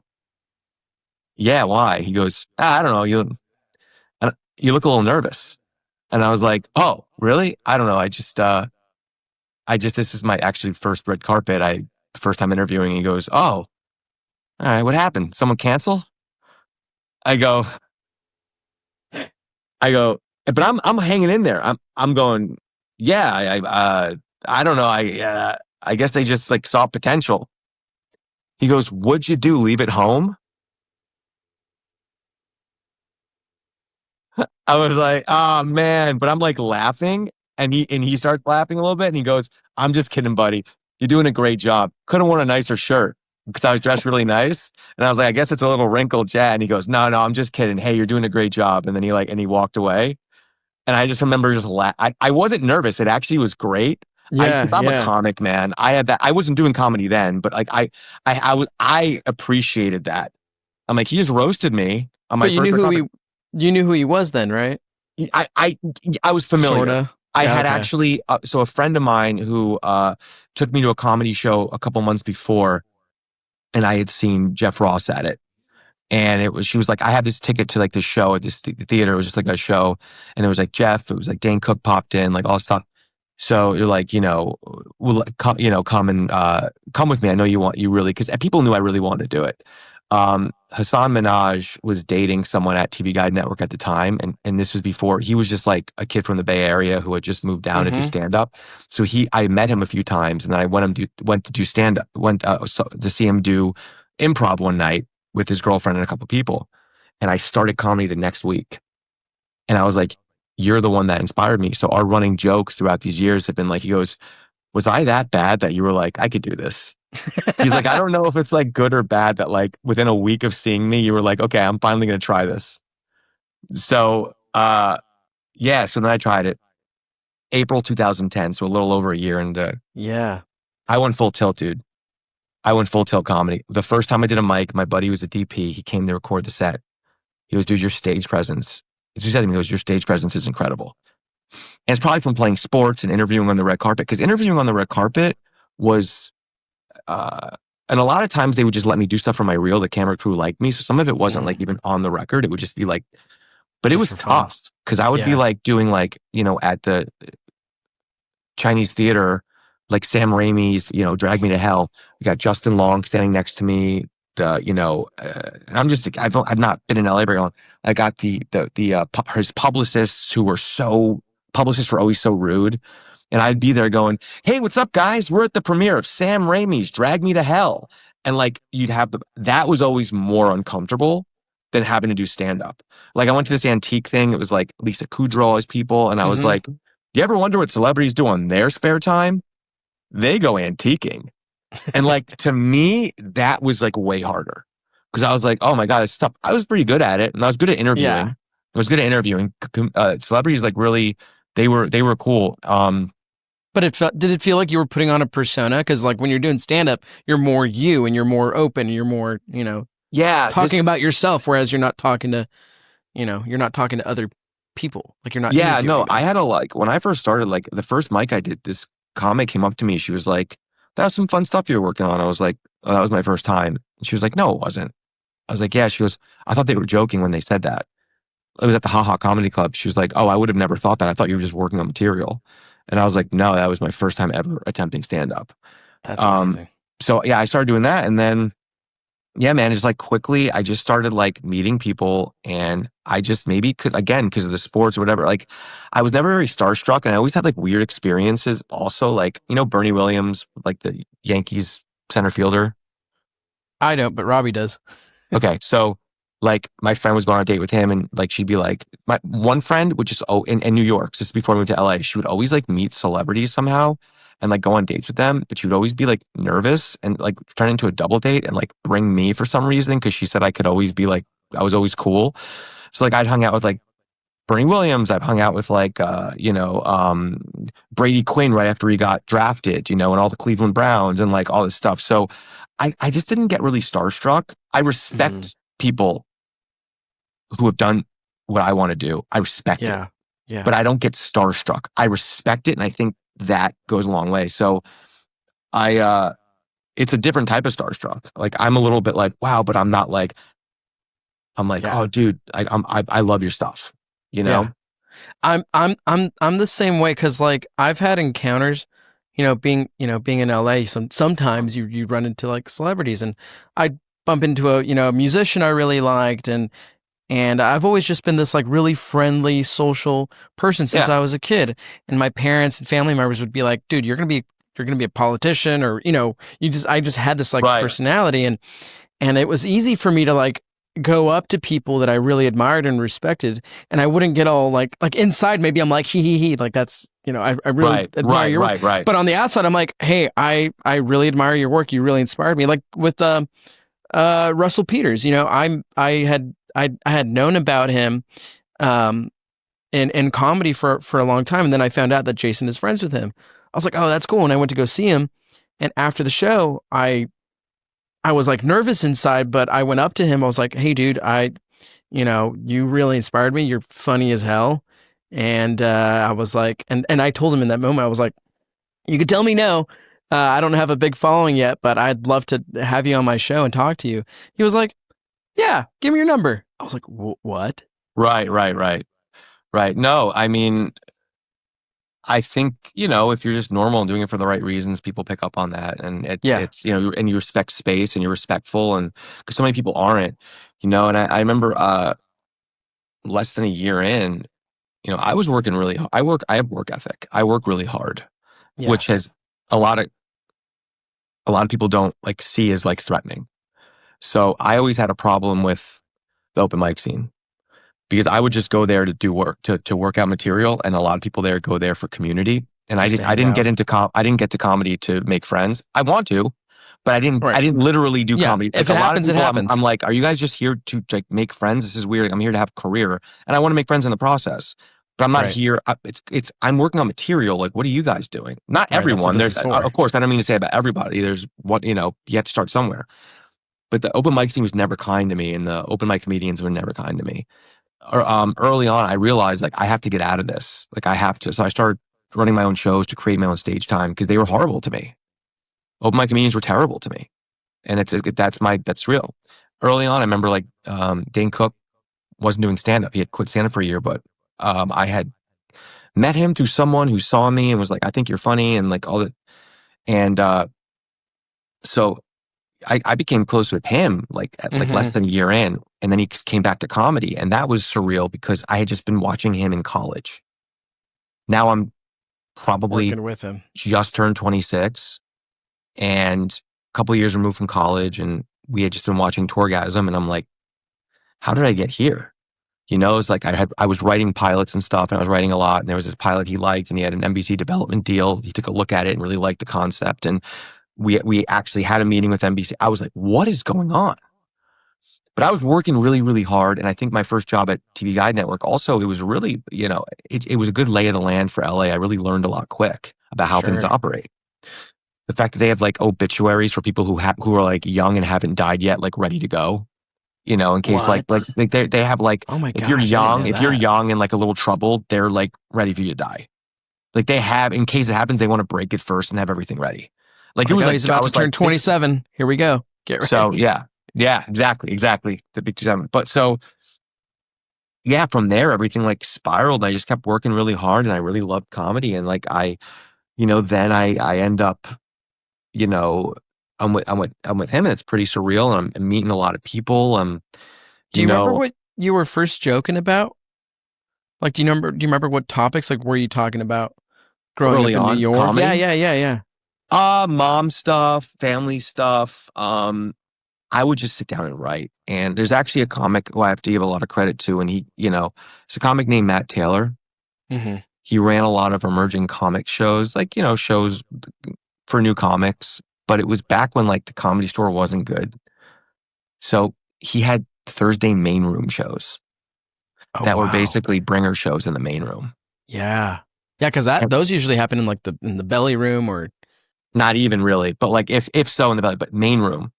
"Yeah, why?" He goes, "I don't know. You look a little nervous." And I was like, "Oh, really? I don't know. This is my actually first red carpet. First time interviewing." He goes, "Oh, all right. What happened? Someone cancel?" I go, but I'm hanging in there. I'm going, "Yeah, I don't know. I guess they just like saw potential." He goes, "What'd you do? Leave it home?" I was like, "Oh man," but I'm like laughing, and he starts laughing a little bit, and he goes, "I'm just kidding, buddy. You're doing a great job. Could have worn a nicer shirt because I was dressed really nice." And I was like, "I guess it's a little wrinkled, Chad." And he goes, "No, no, I'm just kidding. Hey, you're doing a great job." And then he walked away. And I just remember just I wasn't nervous. It actually was great. Yeah, Because I'm a yeah. comic, man. I had that. I wasn't doing comedy then, but like I appreciated that. I'm like, he just roasted me on my But first red carpet. you knew who he was then, right? I I I was familiar. Sorta. I Yeah, had okay. actually so a friend of mine who took me to a comedy show a couple months before, and I had seen Jeff Ross at it. And she was like, "I have this ticket to like this show at this theater." It was just like a show. And it was like Jeff, it was like Dane Cook popped in, like all this stuff. So you're like, come and come with me. I know you really, because people knew I really wanted to do it. Hassan Minaj was dating someone at TV Guide Network at the time, and this was before he was just like a kid from the Bay Area who had just moved down to do Mm-hmm. stand up. So I met him a few times, and then I went to do stand up, to see him do improv one night with his girlfriend and a couple people, and I started comedy the next week, and I was like, "You're the one that inspired me." So our running jokes throughout these years have been like, he goes, "Was I that bad that you were like, I could do this?" He's like, I don't know if it's like good or bad that like within a week of seeing me, you were like, okay, I'm finally going to try this. So, yeah, so then I tried it April 2010. So a little over a year. And Yeah. I went full tilt, dude. I went full tilt comedy. The first time I did a mic, my buddy was a DP. He came to record the set. He goes, dude, your stage presence. He said to me, he goes, your stage presence is incredible. And it's probably from playing sports and interviewing on the red carpet. Because interviewing on the red carpet was, uh, and a lot of times they would just let me do stuff for my reel. The camera crew liked me. So some of it wasn't like even on the record. It would just be like, but it Just was for fun. tough because I would be Yeah. like doing like, at the Chinese theater, like Sam Raimi's, Drag Me to Hell. We got Justin Long standing next to me. I've not been in LA very long. I got his publicists were always so rude. And I'd be there going, hey, what's up, guys? We're at the premiere of Sam Raimi's Drag Me to Hell. And like, that was always more uncomfortable than having to do stand up. Like, I went to this antique thing. It was like Lisa Kudrow, all these people. And I was Mm-hmm. like, do you ever wonder what celebrities do on their spare time? They go antiquing. And like, to me, that was like way harder because I was like, oh my God, it's tough. I was pretty good at it and I was good at interviewing. Yeah. I was good at interviewing. Celebrities like really, they were cool. But did it feel like you were putting on a persona? Because like when you're doing stand up, you're more you and you're more open and you're more, Yeah, talking about yourself, whereas you're not talking to, you're not talking to other people. Like you're not yeah, no, interviewing I them. had when I first started, like the first mic I did, this comic came up to me. She was like, that was some fun stuff you were working on. I was like, oh, that was my first time. And she was like, no, it wasn't. I was like, yeah. She goes, I thought they were joking when they said that. It was at the Ha Ha Comedy Club. She was like, oh, I would have never thought that. I thought you were just working on material. And I was like, no, that was my first time ever attempting stand up. That's Um, amazing. so yeah, I started doing that. And then, yeah, man, just like quickly, I just started like meeting people and I just maybe could, again, because of the sports or whatever, like I was never very starstruck and I always had like weird experiences. Also, like, Bernie Williams, like the Yankees center fielder. I don't, but Robbie does. Okay. So like my friend was going on a date with him and like she'd be like, my one friend would just, in New York, just before I moved to LA, she would always like meet celebrities somehow and like go on dates with them, but she would always be like nervous and like turn into a double date and like bring me for some reason because she said I could always be like, I was always cool. So like I'd hung out with like Bernie Williams, I've hung out with like, Brady Quinn right after he got drafted, and all the Cleveland Browns and like all this stuff. So I just didn't get really starstruck. I Mm, respect people who have done what I want to do. I respect it, yeah. Yeah. but I don't get starstruck. I respect it. And I think that goes a long way. So it's a different type of starstruck. Like I'm a little bit like, wow, but I'm not like, I'm like, Yeah. oh dude, I love your stuff, you know? Yeah. I'm the same way because like I've had encounters, being in LA. Sometimes you run into like celebrities, and I bump into a musician I really liked, and I've always just been this like really friendly social person since Yeah. I was a kid. And my parents and family members would be like, "Dude, you're gonna be a politician," or I just had this like Right. personality, and it was easy for me to like go up to people that I really admired and respected, and I wouldn't get all like inside maybe I'm like he like that's I really Right. admire Right. your work, Right. Right. but on the outside I'm like, hey, I really admire your work, you really inspired me, like with Russell Peters. I had known about him um in comedy for a long time, and then I found out that Jason is friends with him. I was like, oh, that's cool, and I went to go see him, and after the show I was like nervous inside, but I went up to him. I was like, "Hey, dude, you really inspired me. You're funny as hell." And I was like, and I told him in that moment, I was like, "You could tell me no. I don't have a big following yet, but I'd love to have you on my show and talk to you." He was like, "Yeah, give me your number." I was like, "What?" Right. Right. Right. Right. No, I mean, I think, if you're just normal and doing it for the right reasons, people pick up on that. And Yeah. and you respect space and you're respectful. And because so many people aren't, and I remember, less than a year in, I was working really, I have work ethic. I work really hard, Yeah. which has a lot of, people don't like see as like threatening. So I always had a problem with the open mic scene because I would just go there to do work, to work out material. And a lot of people there go there for community. And Just to I hang didn't out. get into I didn't get to comedy to make friends. I want to, but Right. I didn't literally do Yeah. comedy. Like If a it lot of happens, it people, happens. I'm like, are you guys just here to like make friends? This is weird. I'm here to have a career and I want to make friends in the process. But I'm not Right. here. I'm working on material. Like, what are you guys doing? Not Right. That's what everyone. this There's, is for. of course, I don't mean to say about everybody. There's you have to start somewhere. But the open mic scene was never kind to me, and the open mic comedians were never kind to me. Early on, I realized like I have to get out of this. Like I have to. So I started running my own shows to create my own stage time because they were horrible to me. Open mic comedians were terrible to me, and that's real. Early on, I remember like Dane Cook wasn't doing stand up. He had quit stand up for a year, but I had met him through someone who saw me and was like, "I think you're funny," and like all that. And so I became close with him like at like Hmm. less than a year in, and then he came back to comedy, and that was surreal because I had just been watching him in college. Now I'm probably Working with him. just turned 26 and a couple of years removed from college, and we had just been watching Torgasm, and I'm like, how did I get here? It's like I was writing pilots and stuff, and I was writing a lot, and there was this pilot he liked, and he had an NBC development deal. He took a look at it and really liked the concept, and we actually had a meeting with NBC. I was like, what is going on? But I was working really, really hard. And I think my first job at TV Guide Network also, it was really, it was a good lay of the land for LA. I really learned a lot quick about how things Sure. operate. The fact that they have like obituaries for people who are like young and haven't died yet, like ready to go, in case What? they have like, Oh my gosh, I didn't know if you're that. young and like a little troubled, they're like ready for you to die. Like they have, in case it happens, they want to break it first and have everything ready. Like it Like, was oh, like, he's I about to was like, turn this is, 27. Here we go. Get so ready. yeah, yeah, exactly. The big 27. But so, yeah, from there, everything like spiraled. I just kept working really hard and I really loved comedy. And like, then I end up, you know, I'm with him and it's pretty surreal. And I'm meeting a lot of people. Do You you remember know, what you were first joking about? Like, do you remember what topics like were you talking about growing early up in New on, York? Yeah, comedy, yeah. mom stuff, family stuff. I would just sit down and write. And there's actually a comic who I have to give a lot of credit to. And it's a comic named Matt Taylor. Hmm. He ran a lot of emerging comic shows, like, shows for new comics, but it was back when like the Comedy Store wasn't good. So he had Thursday main room shows Oh that were wow. basically bringer shows in the main room. Yeah. Yeah, because And those usually happen in like the belly room or not even really, but like if so in the belly, but main room,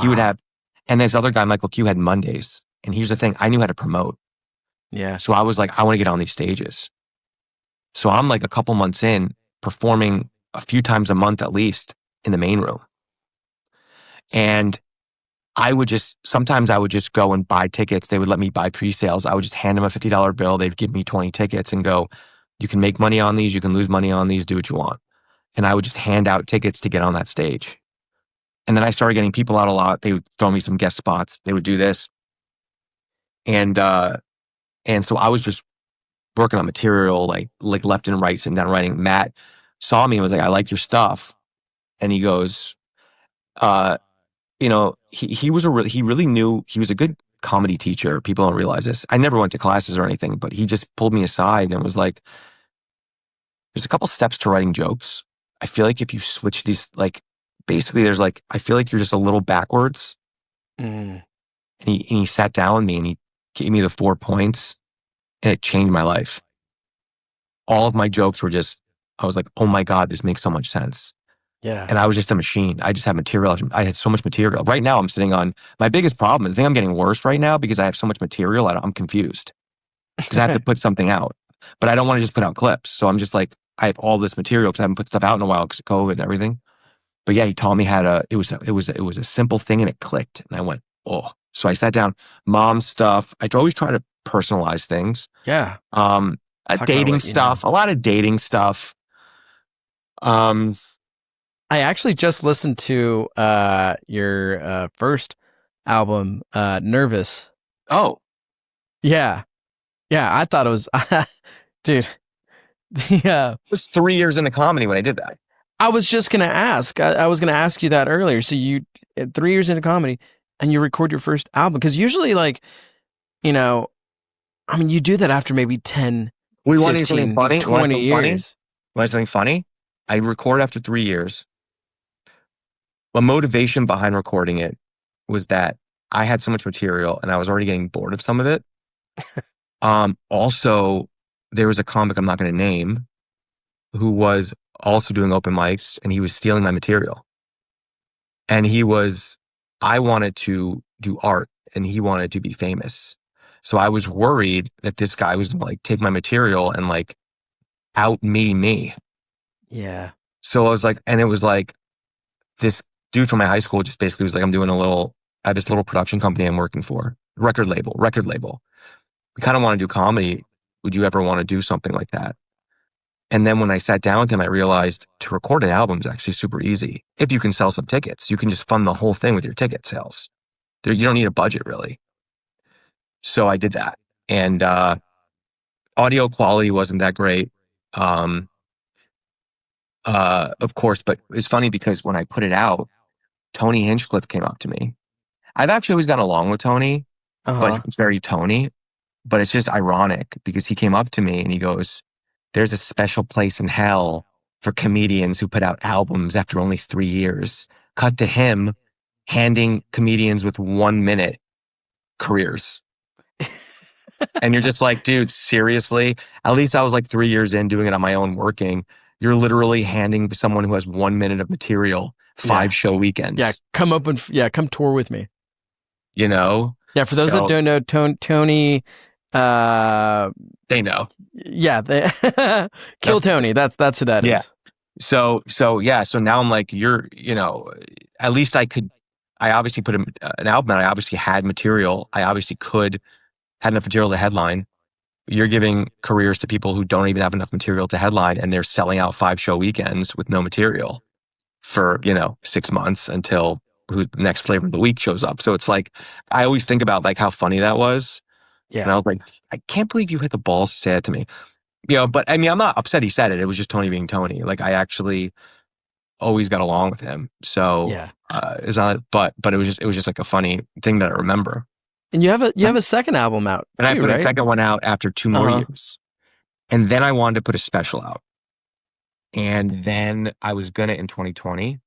he would wow. have, and this other guy, Michael Q, had Mondays. And here's the thing, I knew how to promote. Yeah. So I was like, I want to get on these stages. So I'm like a couple months in performing a few times a month at least in the main room. And sometimes I would just go and buy tickets. They would let me buy pre-sales. I would just hand them a $50 bill. They'd give me 20 tickets and go, you can make money on these. You can lose money on these. Do what you want. And I would just hand out tickets to get on that stage. And then I started getting people out a lot. They would throw me some guest spots. They would do this. And so I was just working on material, like left and right, sitting down writing. Matt saw me and was like, I like your stuff. And he goes, uh, he really knew, he was a good comedy teacher. People don't realize this. I never went to classes or anything, but he just pulled me aside and was like, there's a couple steps to writing jokes. I feel like if you switch these, like, basically there's like, I feel like you're just a little backwards. Mm. And he sat down with me and he gave me the 4 points and it changed my life. All of my jokes were just, I was like, oh my God, this makes so much sense. Yeah. And I was just a machine. I just had material. I had so much material. Right now, I'm sitting on my biggest problem is I think I'm getting worse right now because I have so much material. I'm confused because I have to put something out, but I don't want to just put out clips. So I'm just like, I have all this material because I haven't put stuff out in a while because of COVID and everything. But yeah, he taught me how to. It was a simple thing and it clicked. And I went, oh. So I sat down, mom stuff. I always try to personalize things. Yeah. Talk about Dating what you know. stuff, a lot of dating stuff. Um, I actually just listened to your first album, Nervous. oh, Yeah. Yeah, I thought it was dude, the it was 3 years into comedy when I did that. I was just gonna ask. I was gonna ask you that earlier. So you 3 years into comedy and you record your first album. Because usually like, you know, I mean you do that after maybe 10, We want to do something 15, funny. You want 20 something funny? years. Want something funny? I record after 3 years. The motivation behind recording it was that I had so much material and I was already getting bored of some of it. Also, there was a comic I'm not going to name who was also doing open mics and he was stealing my material. And I wanted to do art and he wanted to be famous. So I was worried that this guy was going to like take my material and like out me. Yeah. So I was like, and it was like this dude from my high school just basically was like, I have this little production company I'm working for, record label. We kind of want to do comedy. Would you ever want to do something like that? And then when I sat down with him, I realized to record an album is actually super easy. If you can sell some tickets, you can just fund the whole thing with your ticket sales. You don't need a budget really. So I did that. And audio quality wasn't that great. Um, of course, but it's funny because when I put it out, Tony Hinchcliffe came up to me. I've actually always gotten along with Tony, but Uh-huh. it's very Tony. But it's just ironic because he came up to me and he goes, "There's a special place in hell for comedians who put out albums after only 3 years." Cut to him handing comedians with 1 minute careers. And you're just like, dude, seriously? At least I was like 3 years in doing it on my own working. You're literally handing someone who has 1 minute of material Yeah. 5 show weekends. Yeah, come up and come tour with me. You know? Yeah, for those that So don't know, Tony, they know. yeah, Kill Tony. That's who that Yeah. is. So yeah. So now I'm like, at least I obviously put an album out. I obviously had material. I obviously had enough material to headline. You're giving careers to people who don't even have enough material to headline and they're selling out 5 show weekends with no material for, 6 months until the next flavor of the week shows up. So it's like, I always think about like how funny that was. And I Yeah. was like, I can't believe you hit the balls to say that to me. But I mean, I'm not upset he said it. It was just Tony being Tony. Like I actually always got along with him. So, Yeah. it's not, but it was just like a funny thing that I remember. And you have a second album out And I too, put a right? second one out after 2 more Uh-huh. years. And then I wanted to put a special out. And then I was gonna in 2020.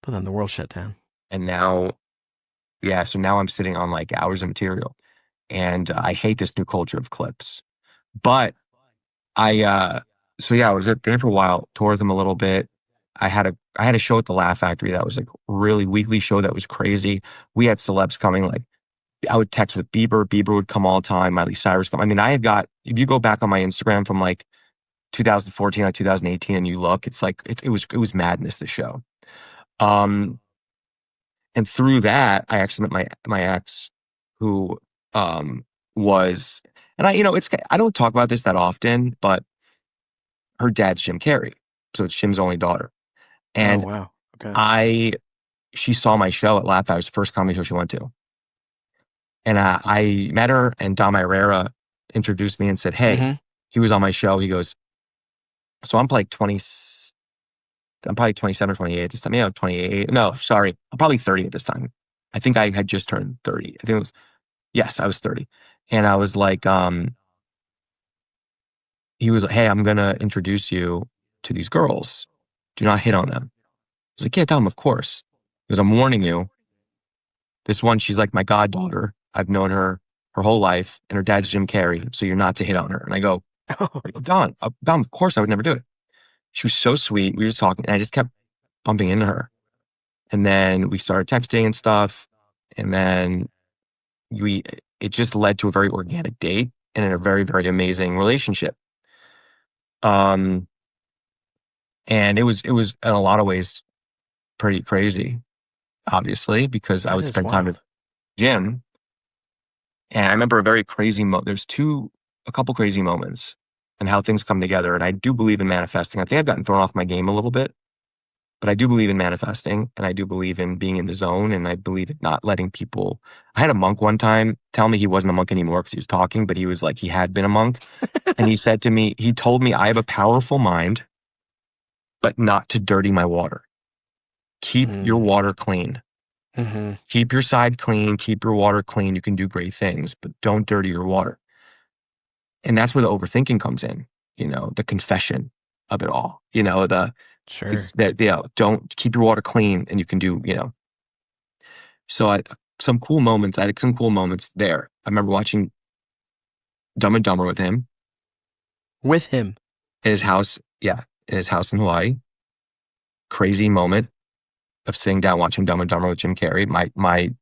But then the world shut down. And now, yeah, so now I'm sitting on like hours of material. And I hate this new culture of clips. But so yeah, I was there for a while, toured them a little bit. I had a show at the Laugh Factory that was like really weekly show that was crazy. We had celebs coming, like I would text with Bieber would come all the time, Miley Cyrus come. I mean, if you go back on my Instagram from like 2014 or 2018 and you look, it's like it was madness, the show. Um and through that I actually met my ex who was, and I don't talk about this that often, but her dad's Jim Carrey. So it's Jim's only daughter. Oh And wow. Okay. she saw my show at Laugh. I was the first comedy show she went to. And I met her and Dom Irrera introduced me and said, "Hey," Mm-hmm. he was on my show. He goes, "So I'm like 20, I'm probably 27 or 28 this time. Yeah, 28. No, sorry. I'm probably 30 at this time. I think I had just turned 30. I think yes, I was 30. And I was like, he was like, "Hey, I'm going to introduce you to these girls. Do not hit on them." I was like, "Yeah, Dom, of course." He goes, "I'm warning you. This one, she's like my goddaughter. I've known her whole life, and her dad's Jim Carrey, so you're not to hit on her." And I go, Dom, of course I would never do it." She was so sweet. We were just talking, and I just kept bumping into her. And then we started texting and stuff. And then it just led to a very organic date and a very, very amazing relationship. And it was in a lot of ways pretty crazy, obviously, because I That would is spend time with wild. Jim. And I remember a very crazy there's two a couple crazy moments and how things come together. And I do believe in manifesting. I think I've gotten thrown off my game a little bit, but I do believe in manifesting, and I do believe in being in the zone, and I believe in not letting people. I had a monk one time tell me he wasn't a monk anymore because he was talking, but he was like, he had been a monk. And he said to me, he told me, I have a powerful mind, but not to dirty my water. Keep your water clean. Mm-hmm. Keep your side clean. Keep your water clean. You can do great things, but don't dirty your water. And that's where the overthinking comes in, the confession of it all, Sure. don't keep your water clean and you can do, So I had some cool moments there. I remember watching Dumb and Dumber with him With him. in his house. Yeah. In his house in Hawaii. Crazy moment of sitting down watching Dumb and Dumber with Jim Carrey. My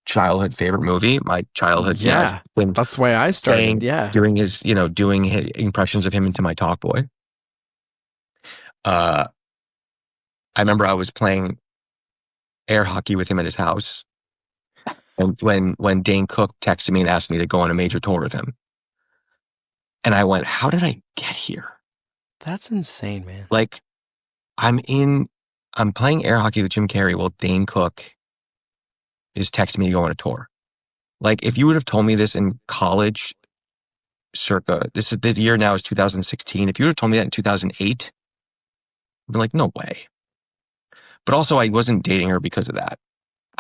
childhood favorite movie. My childhood. Yeah. That's why I started. Doing his impressions of him into my talk boy. I remember I was playing air hockey with him at his house. And when Dane Cook texted me and asked me to go on a major tour with him. And I went, how did I get here? That's insane, man. Like, I'm playing air hockey with Jim Carrey while Dane Cook is texting me to go on a tour. Like, if you would have told me this in college, the year now is 2016. If you would have told me that in 2008, I'd be like, no way. But also, I wasn't dating her because of that.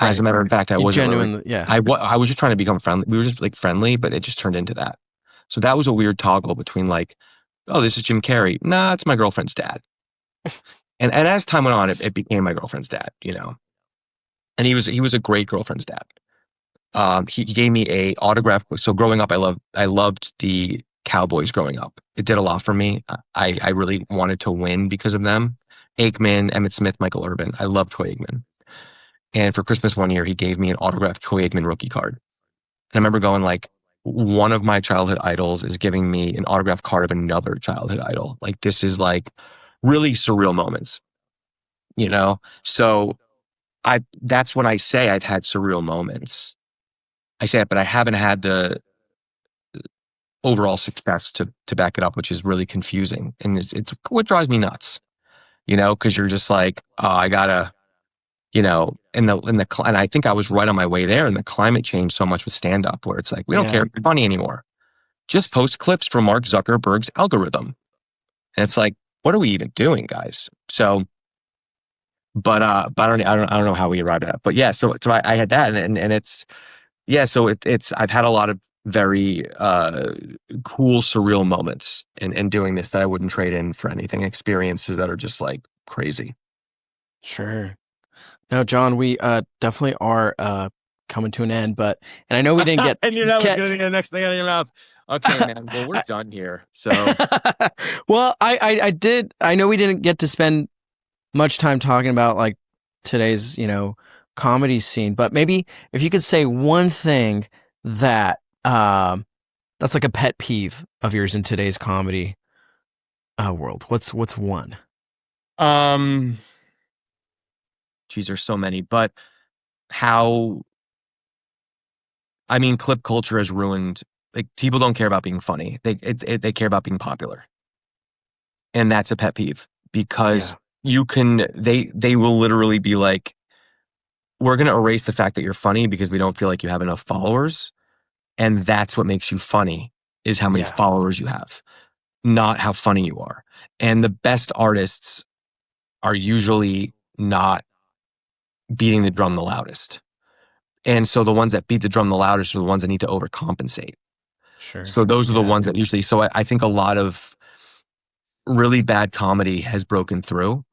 Right. As a matter of fact, I wasn't genuinely, yeah. I was just trying to become friendly. We were just like friendly, but it just turned into that. So that was a weird toggle between like, oh, this is Jim Carrey. Nah, it's my girlfriend's dad. and as time went on, it became my girlfriend's dad, And he was a great girlfriend's dad. He gave me a autograph. So growing up, I loved the Cowboys growing up. It did a lot for me. I really wanted to win because of them. Aikman, Emmitt Smith, Michael Irvin. I love Troy Aikman. And for Christmas one year, he gave me an autographed Troy Aikman rookie card. And I remember going like, one of my childhood idols is giving me an autographed card of another childhood idol. Like, this is like really surreal moments, So that's when I say I've had surreal moments. I say it, but I haven't had the overall success to back it up, which is really confusing. And it's what drives me nuts, because you're just like, oh, I gotta, and I think I was right on my way there. And the climate changed so much with stand up where it's like, we don't care if you're funny anymore. Just post clips from Mark Zuckerberg's algorithm. And it's like, what are we even doing, guys? So, but I don't know how we arrived at that. But yeah, so I had that and it's, yeah, so it's, I've had a lot of very cool, surreal moments in doing this that I wouldn't trade in for anything, experiences that are just like crazy. Sure. No, John, we definitely are coming to an end, and I know we didn't get. I knew that was going to be the next thing out of your mouth. Okay, man. Well, we're done here. So, well, I know we didn't get to spend much time talking about like today's, comedy scene, but maybe if you could say one thing that that's like a pet peeve of yours in today's comedy world. What's one? Geez, there's so many, but clip culture has ruined. Like, people don't care about being funny. They care about being popular, and that's a pet peeve because they will literally be like, we're going to erase the fact that you're funny because we don't feel like you have enough followers, and that's what makes you funny is how many followers you have, not how funny you are. And the best artists are usually not beating the drum the loudest. And so the ones that beat the drum the loudest are the ones that need to overcompensate. Sure. So those are the ones that usually, so I think a lot of really bad comedy has broken through.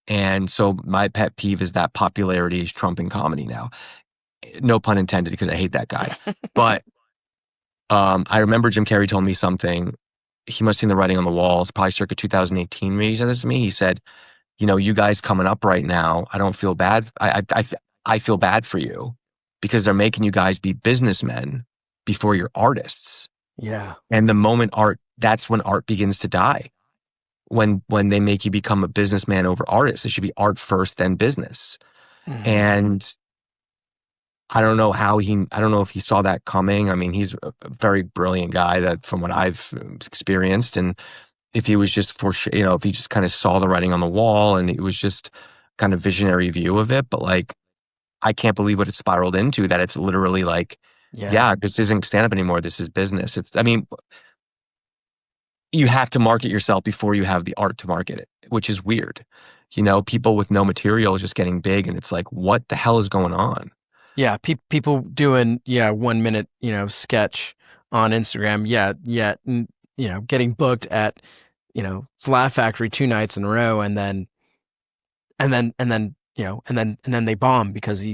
And so my pet peeve is that popularity is trumping comedy now. No pun intended, because I hate that guy. But I remember Jim Carrey told me something. He must have seen the writing on the wall. It's probably circa 2018 when he said this to me. He said, you guys coming up right now, I don't feel bad. I feel bad for you because they're making you guys be businessmen before you're artists. Yeah. And the moment that's when art begins to die. When they make you become a businessman over artist, it should be art first, then business. Mm-hmm. And I don't know if he saw that coming. I mean, he's a very brilliant guy that from what I've experienced. And if he was just if he just kind of saw the writing on the wall and it was just kind of visionary view of it. But like, I can't believe what it spiraled into, that it's literally like, yeah, this isn't stand up anymore. This is business. I mean, you have to market yourself before you have the art to market it, which is weird. People with no material is just getting big, and it's like, what the hell is going on? Yeah, people doing 1 minute sketch on Instagram. Getting booked at Laugh Factory 2 nights in a row, and then they bomb because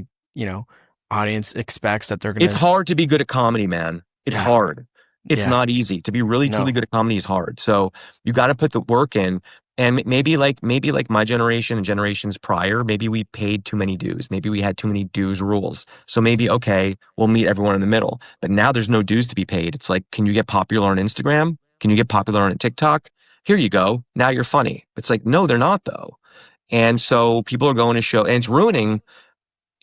audience expects that they're gonna. It's hard to be good at comedy, man. It's hard. It's not easy. To be really truly good at comedy is hard. So you got to put the work in. And maybe like my generation and generations prior, maybe we paid too many dues. Maybe we had too many dues rules. So maybe, okay, we'll meet everyone in the middle. But now there's no dues to be paid. It's like, can you get popular on Instagram? Can you get popular on TikTok? Here you go. Now you're funny. It's like, no, they're not though. And so people are going to show, and it's ruining,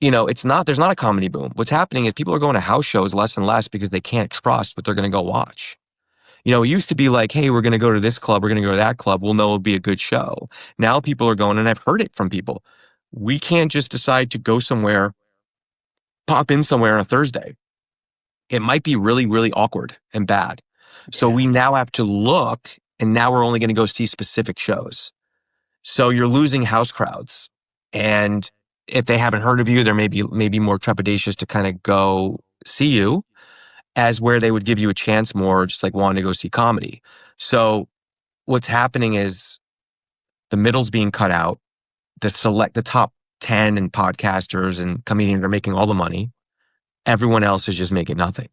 there's not a comedy boom. What's happening is people are going to house shows less and less because they can't trust what they're going to go watch. It used to be like, hey, we're going to go to this club, we're going to go to that club, we'll know it'll be a good show. Now people are going, and I've heard it from people, we can't just decide to go somewhere, pop in somewhere on a Thursday. It might be really, really awkward and bad. So we now have to look, and now we're only going to go see specific shows. So you're losing house crowds. And if they haven't heard of you, they're maybe more trepidatious to kind of go see you, as where they would give you a chance more, just like wanting to go see comedy. So what's happening is the middle's being cut out. The top 10 and podcasters and comedians are making all the money. Everyone else is just making nothing.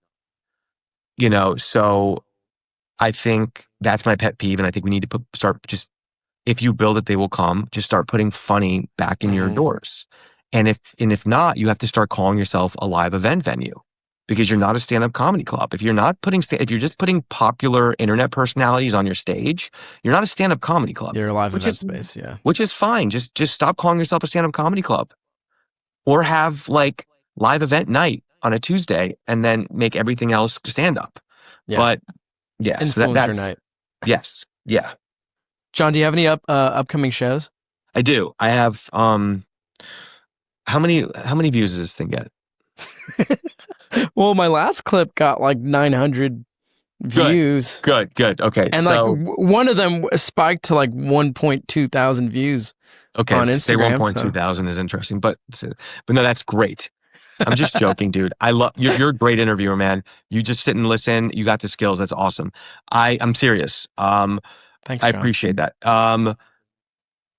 So I think that's my pet peeve. And I think we need to if you build it, they will come. Just start putting funny back in your doors. And if not, you have to start calling yourself a live event venue, because you're not a stand-up comedy club. If you're just putting popular internet personalities on your stage, you're not a stand-up comedy club. You're a live event space, yeah. Which is fine. Just stop calling yourself a stand-up comedy club, or have like live event night on a Tuesday and then make everything else stand-up. Yeah. But yeah, influencer night. Yes, yeah. John, do you have any upcoming shows? I do. I have. How many views does this thing get? Well, my last clip got like 900 views. Good. Okay. And like one of them spiked to like 1.2 thousand views. Okay. On Instagram. Say 1.2 thousand is interesting, but no, that's great. I'm just joking, dude. I love you're a great interviewer, man. You just sit and listen. You got the skills. That's awesome. I'm serious. Thanks, I John. appreciate that.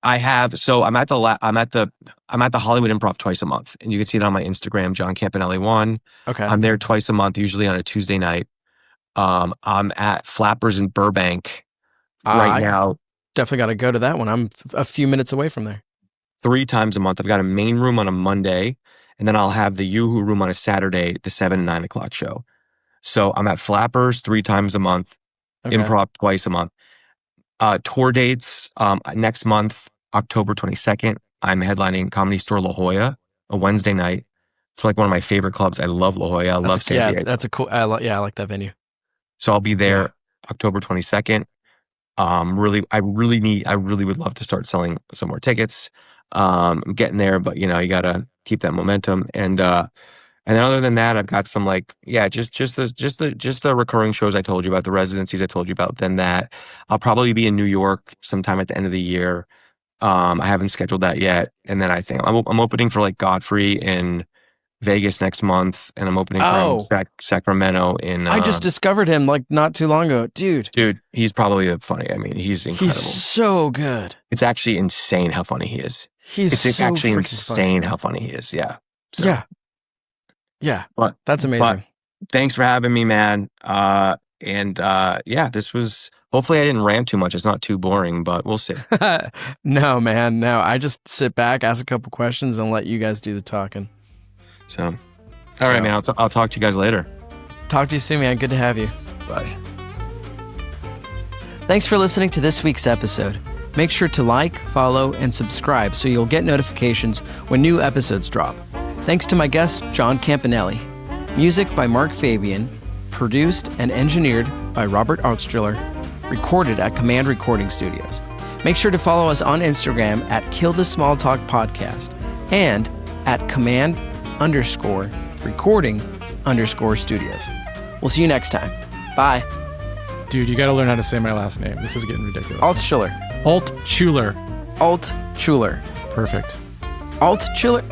I have, so I'm at the Hollywood Improv twice a month, and you can see it on my Instagram, John Campanelli 1. Okay. I'm there twice a month, usually on a Tuesday night. I'm at Flappers in Burbank right now. Definitely got to go to that one. I'm a few minutes away from there. 3 times a month. I've got a main room on a Monday, and then I'll have the Yoo-Hoo room on a Saturday, the 7 and 9 o'clock show. So I'm at Flappers 3 times a month, Improv twice a month. Tour dates, next month, October 22nd, I'm headlining Comedy Store La Jolla, a Wednesday night. It's like one of my favorite clubs. I love La Jolla. I love San Diego. Yeah, that's a cool, I like that venue. So I'll be there October 22nd. I really would love to start selling some more tickets. I'm getting there, but you gotta keep that momentum. And other than that, I've got some just the recurring shows I told you about, the residencies I told you about. Then that I'll probably be in New York sometime at the end of the year. I haven't scheduled that yet. And then I think I'm opening for like Godfrey in Vegas next month, and I'm opening for Sacramento in. I just discovered him like not too long ago, dude. Dude, he's probably funny. I mean, he's incredible. He's so good. It's actually insane how funny he is. It's actually insane how funny he is. Yeah. So. Yeah. But that's amazing. But thanks for having me, man. This was, hopefully I didn't rant too much. It's not too boring, but we'll see. No, man. No, I just sit back, ask a couple questions, and let you guys do the talking. So, all right, man. I'll talk to you guys later. Talk to you soon, man. Good to have you. Bye. Thanks for listening to this week's episode. Make sure to like, follow, and subscribe so you'll get notifications when new episodes drop. Thanks to my guest, John Campanelli. Music by Mark Fabian, produced and engineered by Robert Altschuler, recorded at Command Recording Studios. Make sure to follow us on Instagram at Kill the Small Talk Podcast and at command_recording_studios. We'll see you next time. Bye. Dude, you got to learn how to say my last name. This is getting ridiculous. Altschuler. Altschuler. Altschuler. Perfect. Altschuler.